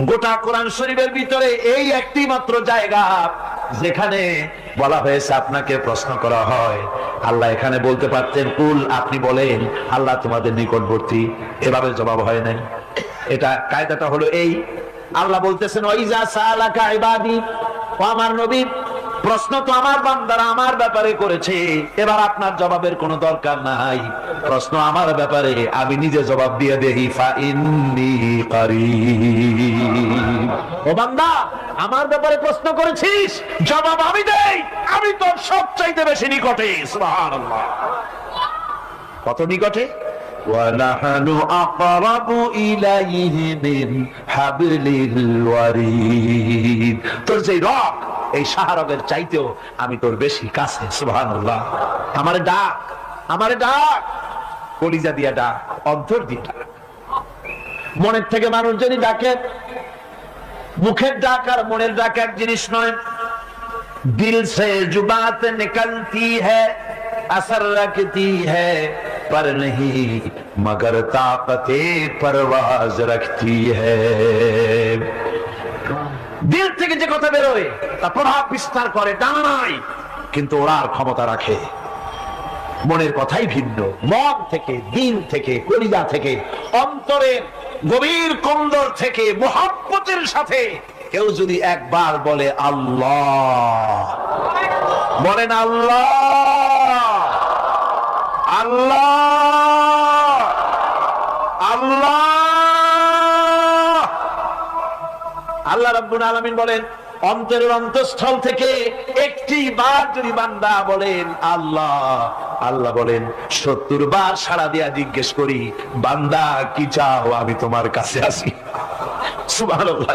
S1: গোটা কোরআন শরীফের ভিতরে এই একটি মাত্র জায়গা যেখানে বলা হয়েছে আপনাকে প্রশ্ন করা হয়, আল্লাহ এখানে বলতে পারতেন কুল আপনি বলেন, আল্লাহ তোমাদের নিকটবর্তী, এভাবে জবাব হয় নাই। এটা কায়দাটা হলো এই, আল্লাহ বলতেছেন ওয়াইজা সালাকা ইবাদি, ও আমার নবী প্রশ্ন তো আমার বান্দারা আমার ব্যাপারে করেছে, এবার আপনার জবাবের কোনো দরকার নাই, প্রশ্ন আমার ব্যাপারে আমি নিজে জবাব দিয়ে দেই, ফাইন্নী কারীব, ও বান্দা আমার ব্যাপারে প্রশ্ন করেছিস, জবাব আমি দেই, আমি তোর সবচাইতে বেশি নিকটে। সুবহানাল্লাহ, কত নিকটে? ওয়ানাহনু আকরাবু ইলাইহি মিন হাবলিল ওয়ারিদ, তোর যে রগ এই শাহরগের চাইতেও আমি তোর বেশি কাছে। সুবহানাল্লাহ, আমারে ডাক, আমারে ডাক, কলিজা দিয়া ডাক, অন্তর দিয়া ডাক। মনের থেকে মানুষ যদি ডাকে, মুখের ডাক আর মনের ডাক এক জিনিস নয়। দিল সে জুবাত নিকলতি হ্যায়, আসর রখতি হ্যায়, पर नहीं मगर ताकते परवाज रखती है। দিল থেকে যে কথা বেরোয় তা প্রভাব বিস্তার করে, ডানা নাই কিন্তু ওড়ার ক্ষমতা রাখে। মনের কথাই ভিন্ন। মন থেকে, দিল থেকে, কলিজা থেকে, অন্তরের গভীর কন্দর থেকে মুহাব্বতের সাথে কেউ যদি একবার বলে আল্লাহ, বলেন আল্লাহ, আল্লাহ, আল্লাহ। আল্লাহ রাব্বুল আলামিন বলেন অন্তরের অন্তঃস্থল থেকে একটি বার যদি বান্দা বলেন আল্লাহ আল্লাহ, বলেন 70 বার সাড়া দিয়া জিজ্ঞেস করি, বান্দা কি চাও, আমি তোমার কাছে আছি। সুবহানাল্লাহ,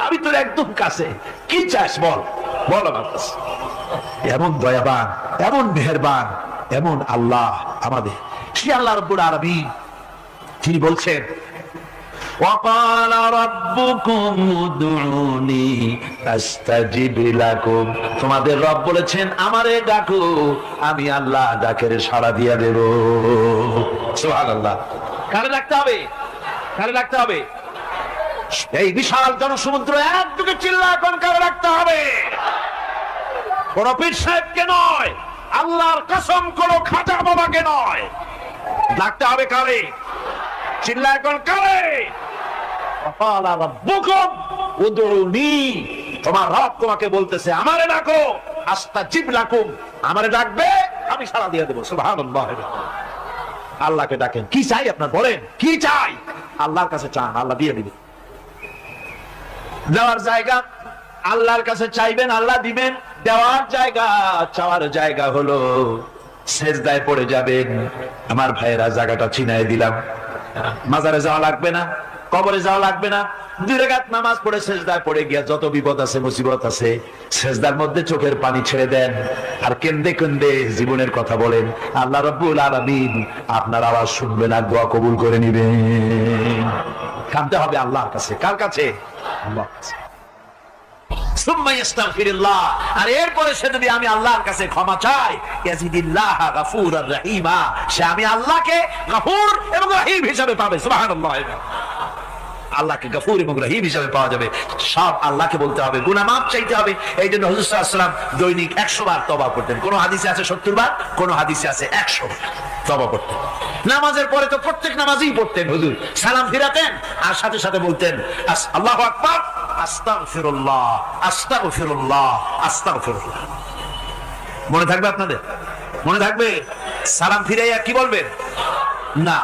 S1: আমি তোর একদম কাছে, কি চাস বল, বল আমার কাছে। এমন দয়াবান, এমন মেহেরবান, এমন আল্লাহ আমাদের। সে আল্লাহ রাব্বুল আলামিন তিনি বলছেন, وَقَالَ رَبُّكُمْ ادْعُونِي أَسْتَجِبْ لَكُمْ। তোমাদের রব বলেছেন আমারে ডাকো, আমি আল্লাহ ডাকের সাড়া দিয়া দেব। সুবহানাল্লাহ। কারে ডাকতে হবে? কারে ডাকতে হবে? এই বিশাল জনসমুদ্র একদিকে চিল্লা এখন কারে ডাকতে হবে? কোন পীর সাহেবকে নয়, আল্লাহর কসম কোন খাজা বাবাকে নয়, ডাকতে হবে কারে? চিল্লা এখন কারে? তোমার রব তোমাকে বলতেছে আমারে ডাকো, আস্তাজিব লাকুম, আমারে ডাকবে আমি সাড়া দিয়ে দেবো। সুবহানাল্লাহ। আল্লাহকে ডাকেন, কি চাই আপনার বলেন, কি চাই? আল্লাহর কাছে চান, আল্লাহ দিয়ে দিবেন। দেওয়ার জায়গা আল্লাহর কাছে চাইবেন, আল্লাহ দিবেন। দেওয়ার জায়গা, চাওয়ার জায়গা হলো সেজদায় পড়ে যাবেন। আমার ভাইয়েরা, জায়গাটা চিনাই দিলাম। মাজারে যাওয়া লাগবে না, কবরে যাওয়া লাগবে না। 2 রাকাত নামাজ পড়ে সেজদায় পড়ে গিয়া যত বিপদ আছে, মুসিবত আছে, সেজদার মধ্যে চোখের পানি ছেড়ে দেন আর কেন্দে কেন্দে জীবনের কথা বলেন। আল্লাহ রাব্বুল আলামিন আপনার আওয়াজ শুনবেন আর দোয়া কবুল করে নিবেন। কাঁদতে হবে আল্লাহর কাছে। কার কাছে? আল্লাহর কাছে। সুম্মা ইস্তাগফিরুল্লাহ, আর এরপরে সে যদি আমি আল্লাহর কাছে ক্ষমা চাই, ইয়াজিদিল্লাহ গাফুরার রহিমা, সে আমি আল্লাহকে গফুর এবং রহিম হিসাবে পাবে। সুবহানাল্লাহ। আল্লাহকে গফুর এবং রহিম হিসাবে পাওয়া যাবে। সব আল্লাহকে বলতে হবে, গুনাহ মাফ চাইতে হবে। এই জন্য হুজুর সাল্লাল্লাহু আলাইহি ওয়াসাল্লাম দৈনিক 100 বার তওবা করতেন। কোন হাদিসে আছে 70 বার, কোন হাদিসে আছে 100 বার তওবা করতেন। নামাজের পরে তো প্রত্যেক নামাজই পড়তেন হুজুর, সালাম ফিরাতেন আর সাথে সাথে বলতেন আল্লাহু আকবার, আস্তাগফিরুল্লাহ, আস্তাগফিরুল্লাহ, আস্তাগফিরুল্লাহ। মনে থাকবে আপনাদের? মনে থাকবে? সালাম ফিরাইয়া কি বলবেন? না,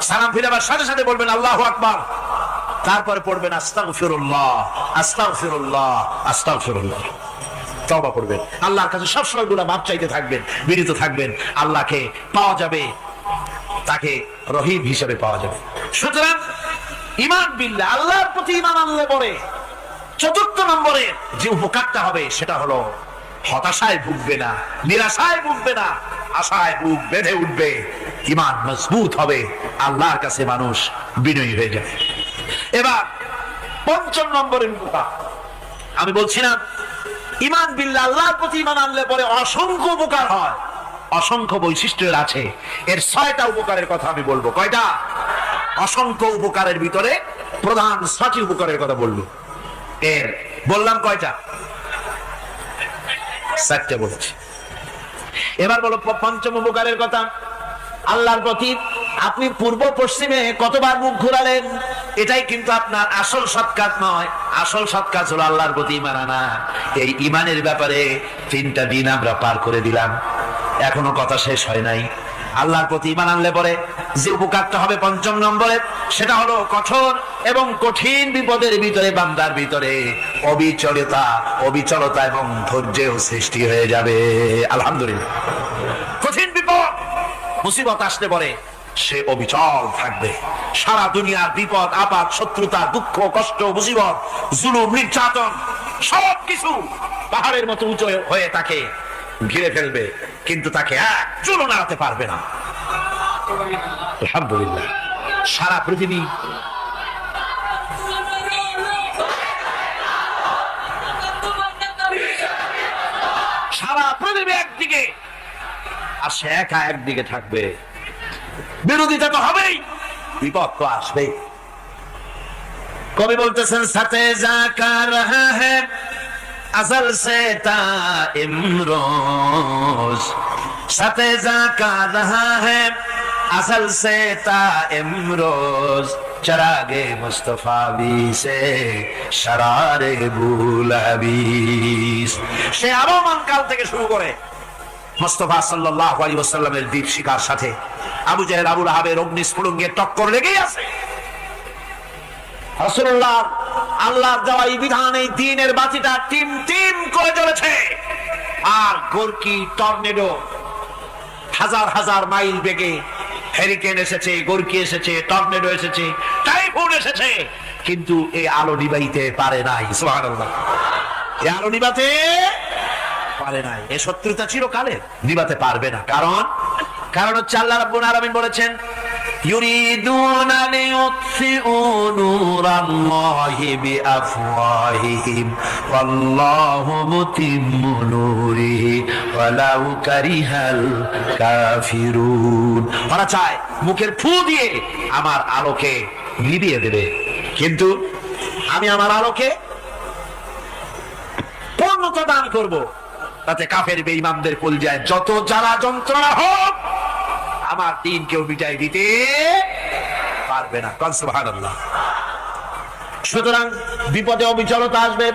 S1: সালাম ফিরাবার সাথে সাথে বলবেন আল্লাহু আকবার, তারপরে পড়বেন আস্তাগফিরুল্লাহ, আস্তাগফিরুল্লাহ, আস্তাগফিরুল্লাহ। তওবা করবেন, আল্লাহর কাছে সব সময় গুনাহ মাফ চাইতে থাকবেন, বিনীত থাকবেন। আল্লাহকে পাওয়া যাবে, তাকে রহিম হিসেবে পাওয়া যাবে। সুতরাং ঈমান বিল্লাহ, আল্লাহর প্রতি ঈমান আনলে পরে 4র্থ নম্বরে যে উপকারটা হবে সেটা হলো হতাশায় ভুগবে না, নিরাশায় ভুগবে না, আশায় বুক বেঁধে উঠবে, ঈমান মজবুত হবে, আল্লাহর কাছে মানুষ বিনয়ী হয়ে যাবে। এবার 5ম নম্বরের উপকার আমি বলছিলাম, ঈমান বিল্লাহ, আল্লাহর প্রতি ঈমান আনলে পরে অসংখ্য উপকার হয়, অসংখ্য বৈশিষ্ট্যের আছে। এর 6টা উপকারের কথা আমি বলবো। কয়টা? অসংখ্য উপকারের ভিতরে প্রধান 6টি উপকারের কথা বলবো। এর বললাম কয়টা? 4টে বলেছি। এবার বলো 5ম উপকারের কথা। আল্লাহর প্রতি আপনি পূর্ব পশ্চিমে কতবার মুখ ঘোরালেন, এটাই কিন্তু আপনার আসল সৎ কাজ নয়। আসল সৎ কাজ হলো আল্লাহর প্রতি ঈমান আনা। এই ঈমানের ব্যাপারে 3টা দিন আমরা পার করে দিলাম, এখনো কথা শেষ হয় নাই। আল্লাহর প্রতি ঈমান আনলে পরে যে উপকারটা হবে 5ম নম্বরে, সেটা হলো কঠোর এবং কঠিন বিপদের ভিতরে বান্দার ভিতরে অবিচলতা এবং ধৈর্যের সৃষ্টি হয়ে যাবে। আলহামদুলিল্লাহ। কঠিন বিপদ মুসিবত আসলে পরে সে অবিচল থাকবে। সারা দুনিয়ার বিপদ আপদ, শত্রুতা, দুঃখ, কষ্ট, মুসিবত, জুলুম, নির্যাতন সবকিছু পাহাড়ের মতো উঁচু হয়ে তাকে ঘিরে ফেলবে, কিন্তু তাকে এক চুলও নাড়াতে পারবে না। আলহামদুলিল্লাহ। সারা পৃথিবী একদিকে আর সে একা একদিকে থাকবে। বিরোধিতা তো হবেই, বিপদ তো আসবে। কবি বলতেছেন, সাথে যা কার রহা হ্যায় अज़ल से ता इमरोज, साथे ज़ाका रहा है अज़ल से ता इमरोज, चरागे मुस्तफावी से शरारे बुलहबीस। সে আবহমান কাল থেকে শুরু করে মুস্তাফা সাল্লাল্লাহু আলাইহি ওয়াসাল্লামের দীপ শিকার সাথে আবু জাহেল, আবু লাহাবের অগ্নিস্ফুলিঙ্গের টক্কর লেগেই আছে। রাসূলুল্লাহ আল্লাহর দেওয়া এই বিধান, এই দ্বীনের বাতিটা টিম টিম করে জ্বলেছে। আর গোর্কি টর্নেডো হাজার হাজার মাইল বেগে, হেরিকেন এসেছে, গোর্কি এসেছে, টর্নেডো এসেছে, টাইফুন এসেছে, কিন্তু এই আলো নিবাইতে পারে নাই। সুবহানাল্লাহ, এই আলো নিবাতে পারে নাই। এই শত্রুতা চিরকালের, নিবাতে পারবে না। কারণ হচ্ছে আল্লাহ রাব্বুল আলামিন বলেছেন, ইউরিদুনা লিইউতফিউ নূরাল্লাহি বিআফওয়াহিহিম ওয়াল্লাহু মুতিম্মু নূরিহি ওয়ালাউ কারিহাল কাফিরুন। ওরা চায় মুখের ফু দিয়ে আমার আলোকে নিভিয়ে দেবে, কিন্তু আমি আমার আলোকে পূর্ণতা দান করব, তাতে কাফের বেঈমানদের কলজায় যত জ্বালা যন্ত্রণা হোক আমার দ্বীন কেউ মিটাই দিতে পারবে না। সুবহানাল্লাহ। সুতরাং বিপদে অবিচলতা আসবে,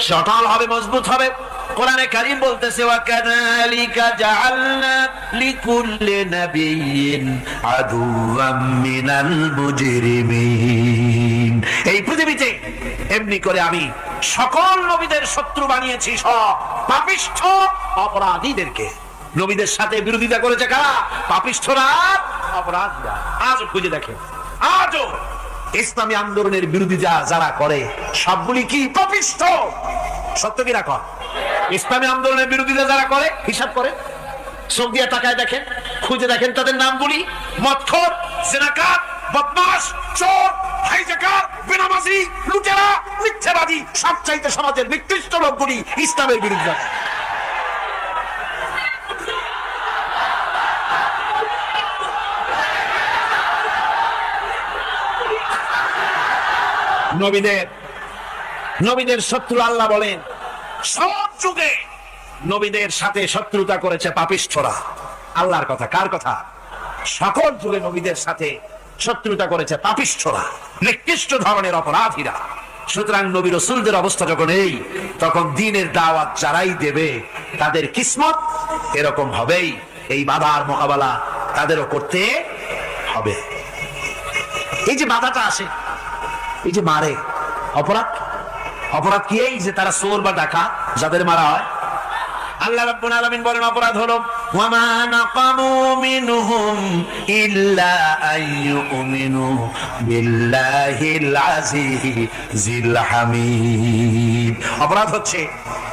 S1: সটল হবে, মজবুত হবে। কোরআনে কারীম বলতেছে, ওয়া কাযালিকা জাআলনা লিকুল্লি নাবিয়্যিন আদুওয়াম মিনাল মুজরিমিন। এই পৃথিবীতে এমনি করে আমি সকল নবীদের শত্রু বানিয়েছি, সব পাপিষ্ঠ অপরাধীদেরকে। নবীদের সাথে বিরোধিতা করেছে কারা? পাপিষ্ঠরা, অপরাধীরা। আজও খুঁজে দেখেন, আজও ইসলামী আন্দোলনের বিরোধিতা যারা করে সবগুলি কি পাপিষ্ঠ? সত্য কি রাখ? ইসলামী আন্দোলনের বিরোধিতা যারা করে হিসাব করে, চোখ দিয়ে তাকায় দেখেন, খুঁজে দেখেন তাদের নামগুলি। মদখোর, জিনাকার, বদমাশ, চোর, হাইজাকার, বেনামাজি, লুটেরা, মিথ্যাবাদী, সবচাইতে সমাজের নিকৃষ্ট লোকগুলি ইসলামের বিরুদ্ধে। নবীদের শত্রু আল্লাহ বলেন, সব যুগে নবীদের সাথে শত্রুতা করেছে পাপিষ্ঠরা। আল্লাহর কথা, কার কথা? সকল যুগে নবীদের সাথে শত্রুতা করেছে পাপিষ্ঠরা, নিকৃষ্ট ধরনের অপরাধীরা। সুতরাং নবী রাসূলদের অবস্থা যখন এই, তখন দ্বীনের দাওয়াত যারাই দেবে তাদের কিসমত এরকম হবেই। এই বাধার মোকাবেলা তাদেরও করতে হবে। এই যে বাধাটা আসে, এই যে মারে, অপরাধ কি? এই যে তারা চোর বা ডাকাত যাদের মারা হয়, আল্লাহ রাব্বুল আলামিন বলেন অপরাধ হলো, ওয়া মা নাকামু মিনহুম ইল্লা আইয়ুমিনু বিল্লাহিল আজিজিল হামিদ। অপরাধ হচ্ছে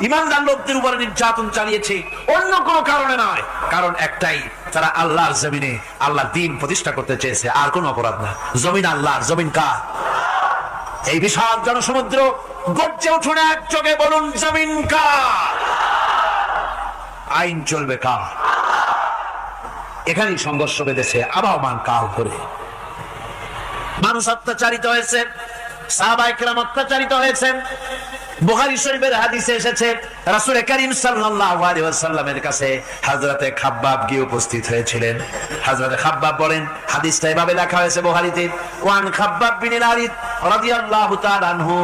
S1: ঈমানদার লোকদের উপর নির্যাতন চালিয়েছে, অন্য কোনো কারণে নয়। কারণ একটাই, তারা আল্লাহর জমিনে আল্লাহর দ্বীন প্রতিষ্ঠা করতে চেয়েছে, আর কোনো অপরাধ না। জমিন আল্লাহর, জমিন কার? এই বিশাল জনসমুদ্র গর্জে উঠুন এক চোখে, বলুন জমিন কার? আইন চলবে কার? এখানেই সংঘর্ষ বেঁধেছে আবহমান কাল ধরে। মানুষ অত্যাচারিত হয়েছে, সাহাবায়ে কেরাম অত্যাচারিত হয়েছেন। বুখারী শরীফের হাদিসে এসেছে, রাসূল করিম সাল্লাল্লাহু আলাইহি ওয়াসাল্লামের কাছে হযরতে খাব্বাব গিয়ে উপস্থিত হয়েছিলেন। হযরতে খাব্বাব বলেন, হাদিসটা এভাবে লেখা হয়েছে বুখারীতে, ওয়ান খাব্বাব বিন আল-আরিদ রাদিয়াল্লাহু তাআলা আনহু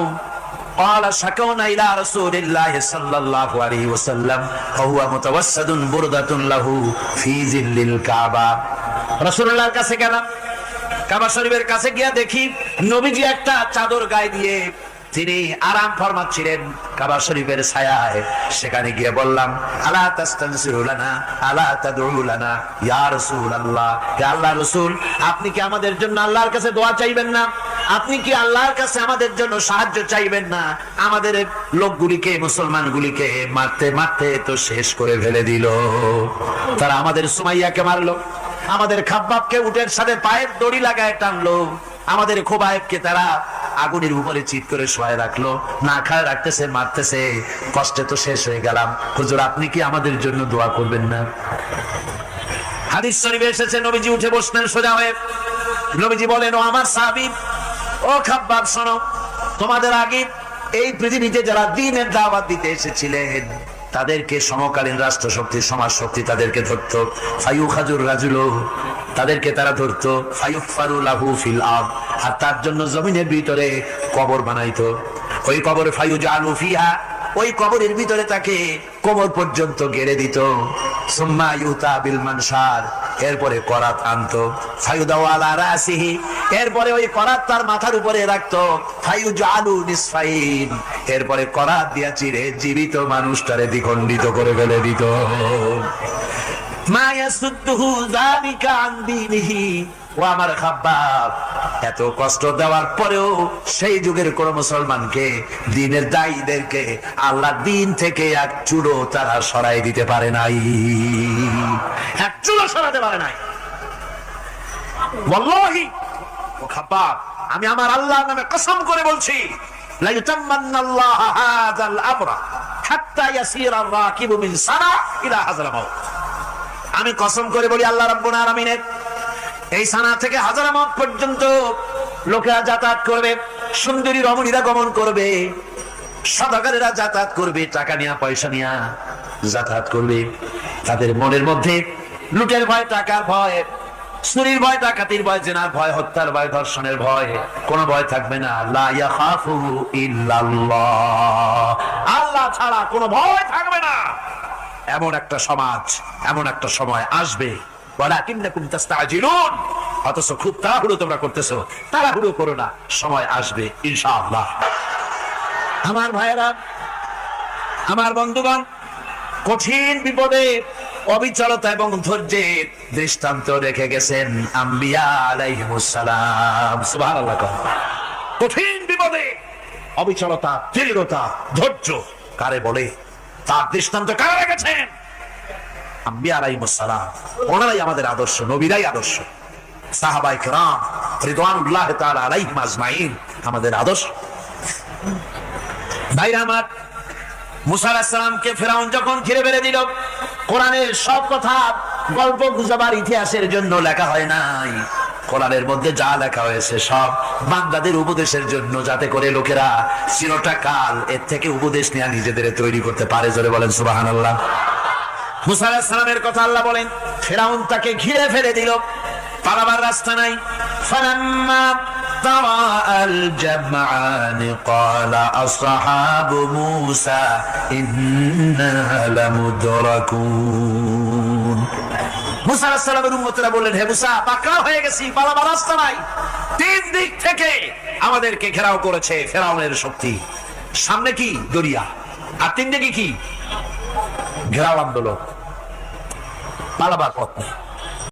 S1: قال شكونا إلى رسول الله صلى الله عليه وسلم وهو متوسد بردة له في ظل الكعبة। রাসূলুল্লাহর কাছে গেলাম, কাবা শরীফের কাছে গিয়ে দেখি নবীজি একটা চাদর গায়ে দিয়ে তিনি আরাম ফরমাচ্ছিলেন কাবা শরীফের ছায়ায়। সেখানে গিয়ে বললাম, আলা তাস্তানসিরু লানা আলা তাদউ লানা ইয়া রাসূলুল্লাহ, হে আল্লাহর রাসূল, আপনি কি আমাদের জন্য আল্লাহর কাছে দোয়া চাইবেন না? আপনি কি আল্লাহর কাছে আমাদের জন্য সাহায্য চাইবেন না? আমাদের লোকগুলিকে, মুসলমানগুলিকে মারতে মারতে তো শেষ করে ফেলে দিল। তারা আমাদের সুমাইয়াকে মারলো, আমাদের খাব্বাবকে উটের সাথে পায়ের দড়ি লাগায় টানলো, আমাদের খোবায়েবকে তারা আগুনের উপরে চিৎ করে শোয়ায় রাখলো, না খায় রাখতেছে, মারতেছে, কষ্টে তো শেষ হয়ে গেলাম। হুজুর, আপনি কি আমাদের জন্য দোয়া করবেন না? হাদিস শরীফে এসেছে, নবীজি উঠে বসলেন সোজা হয়ে। নবীজি বলেন, ও আমার সাহাবী, ও খাব্বাব, শোনো, তোমাদের আগে এই পৃথিবীতে যারা দ্বীনের দাওয়াত দিতে এসেছিলেন তাদেরকে সমকালীন রাষ্ট্র শক্তি, সমাজ শক্তি তাদেরকে ধরতো। ফায়ুখাজুর রাজুলু, তাদেরকে তারা ধরতো। ফায়ুফারু লাহু ফিল আরদ, আর তার জন্য জমিনের ভিতরে কবর বানাইতো। ওই কবর ফায়ুজালু ফিহা, ওই কবরের ভিতরে তাকে কোমর পর্যন্ত গেড়ে দিত। সুম্মা ইউতা বিল মানশার, এরপরে করাত আনতো, ফায়ুদাউ আলা রাসিহি, এরপরে ওই করাত তার মাথার উপরে রাখতো, ফায়ুজআলু নিসফাইন, এরপরে করাত দিয়া চিরে জীবিত মানুষটারে দ্বিখণ্ডিত করে ফেলে দিত। মা ইয়াসুদ্দুহু যালিকা আন দীনিহি। ও আমার খাব্বাব, এত কষ্ট দেওয়ার পরেও সেই যুগের কোন মুসলমানকে, দ্বীনের দায়ীদেরকে আল্লাহ দ্বীন থেকে এক চুলো তারা সরাই দিতে পারে নাই, এক চুলো সরাতে পারে নাই। ওয়াল্লাহি, ও খাব্বাব, আমি আমার আল্লাহর নামে কসম করে বলছি, লা ইউতাম্মান্নাল্লাহু হাযাল আমরা হাত্তা ইয়াসিরা আর-রাকিবু মিন সানা ইলা হাযরা মাউত। আমি কসম করে বলি, আল্লাহ রাব্বুল আলামিনের এই সানা থেকে হাজারামত পর্যন্ত লোকেরা যাতায়াত করবে, সুন্দরী রমণীরা গমন করবে, সদাগরেরা যাতায়াত করবে, টাকা নিয়া পয়সা নিয়া যাতায়াত করবে। তাদের মনের মধ্যে লুটের ভয়, টাকার ভয়, চুরির ভয়, ডাকাতির ভয়, জেনার ভয়, হত্যার ভয়, ধর্ষণের ভয়, কোন ভয় থাকবে না। লা ইয়াখাফু ইল্লাল্লাহ, আল্লাহ ছাড়া কোনো ভয় থাকবে না। এমন একটা সমাজ, এমন একটা সময় আসবে, ওয়ালাকিন্নাকুম তাস্তাজিলুন, অথচ খুব তাড়াহুড়ো তোমরা করতেছো। তাড়াহুড়ো করো না, সময় আসবে ইনশাআল্লাহ। আমার ভাইয়েরা, আমার বন্ধুগণ, কঠিন বিপদে অবিচলতা এবং ধৈর্যের দৃষ্টান্ত রেখে গেছেন আম্বিয়া আলাইহিমুস সালাম। সুবহানাল্লাহ। কঠিন বিপদে অবিচলতা, দৃঢ়তা, ধৈর্য কারে বলে, তার দৃষ্টান্ত কারা রেখেছেন? আম্বিয়া আলাইহিমুস সালাম। ওনারাই আমাদের আদর্শ, নবীরাই আদর্শ, সাহাবায়ে কেরাম রিদওয়ানুল্লাহি তাআলা আলাইহিম আজমাইন আমাদের আদর্শ। ভাইরা আমার, মুসা আলাইহিস সালামকে ফিরআউন যখন ঘিরে ফেলে দিল, কোরআনের সব কথা গল্প গুজবার ইতিহাসের জন্য লেখা হয় নাই। কোরআনের মধ্যে যা লেখা হয়েছে সব বান্দাদের উপদেশের জন্য, যাতে করে লোকেরা চিরটা কাল এর থেকে উপদেশ নিয়ে নিজেদের তৈরি করতে পারে। জোরে বলেন সুবহানাল্লাহ। মুসা আলাইহিস সালামের কথা আল্লাহ বলেন, ফিরআউন তাকে ঘিরে ফেলে দিল, পালাবার রাস্তা নাই। ফালাম্মা তারাআল জামআন ক্বালা আসহাবু মূসা ইন্না লামুদরাকুন। মুসা আলাইহিস সালামের উম্মতরা বললেন, হে মুসা, পাকড়াও হয়ে গেছি, পালাবার রাস্তা নাই। তিন দিক থেকে আমাদেরকে ঘেরাও করেছে ফিরআউনের শক্তি। সামনে কি? দরিয়া, আর তিন দিকে কি? ঘেরাও আন্দোলন, পালাবার পথ নেই।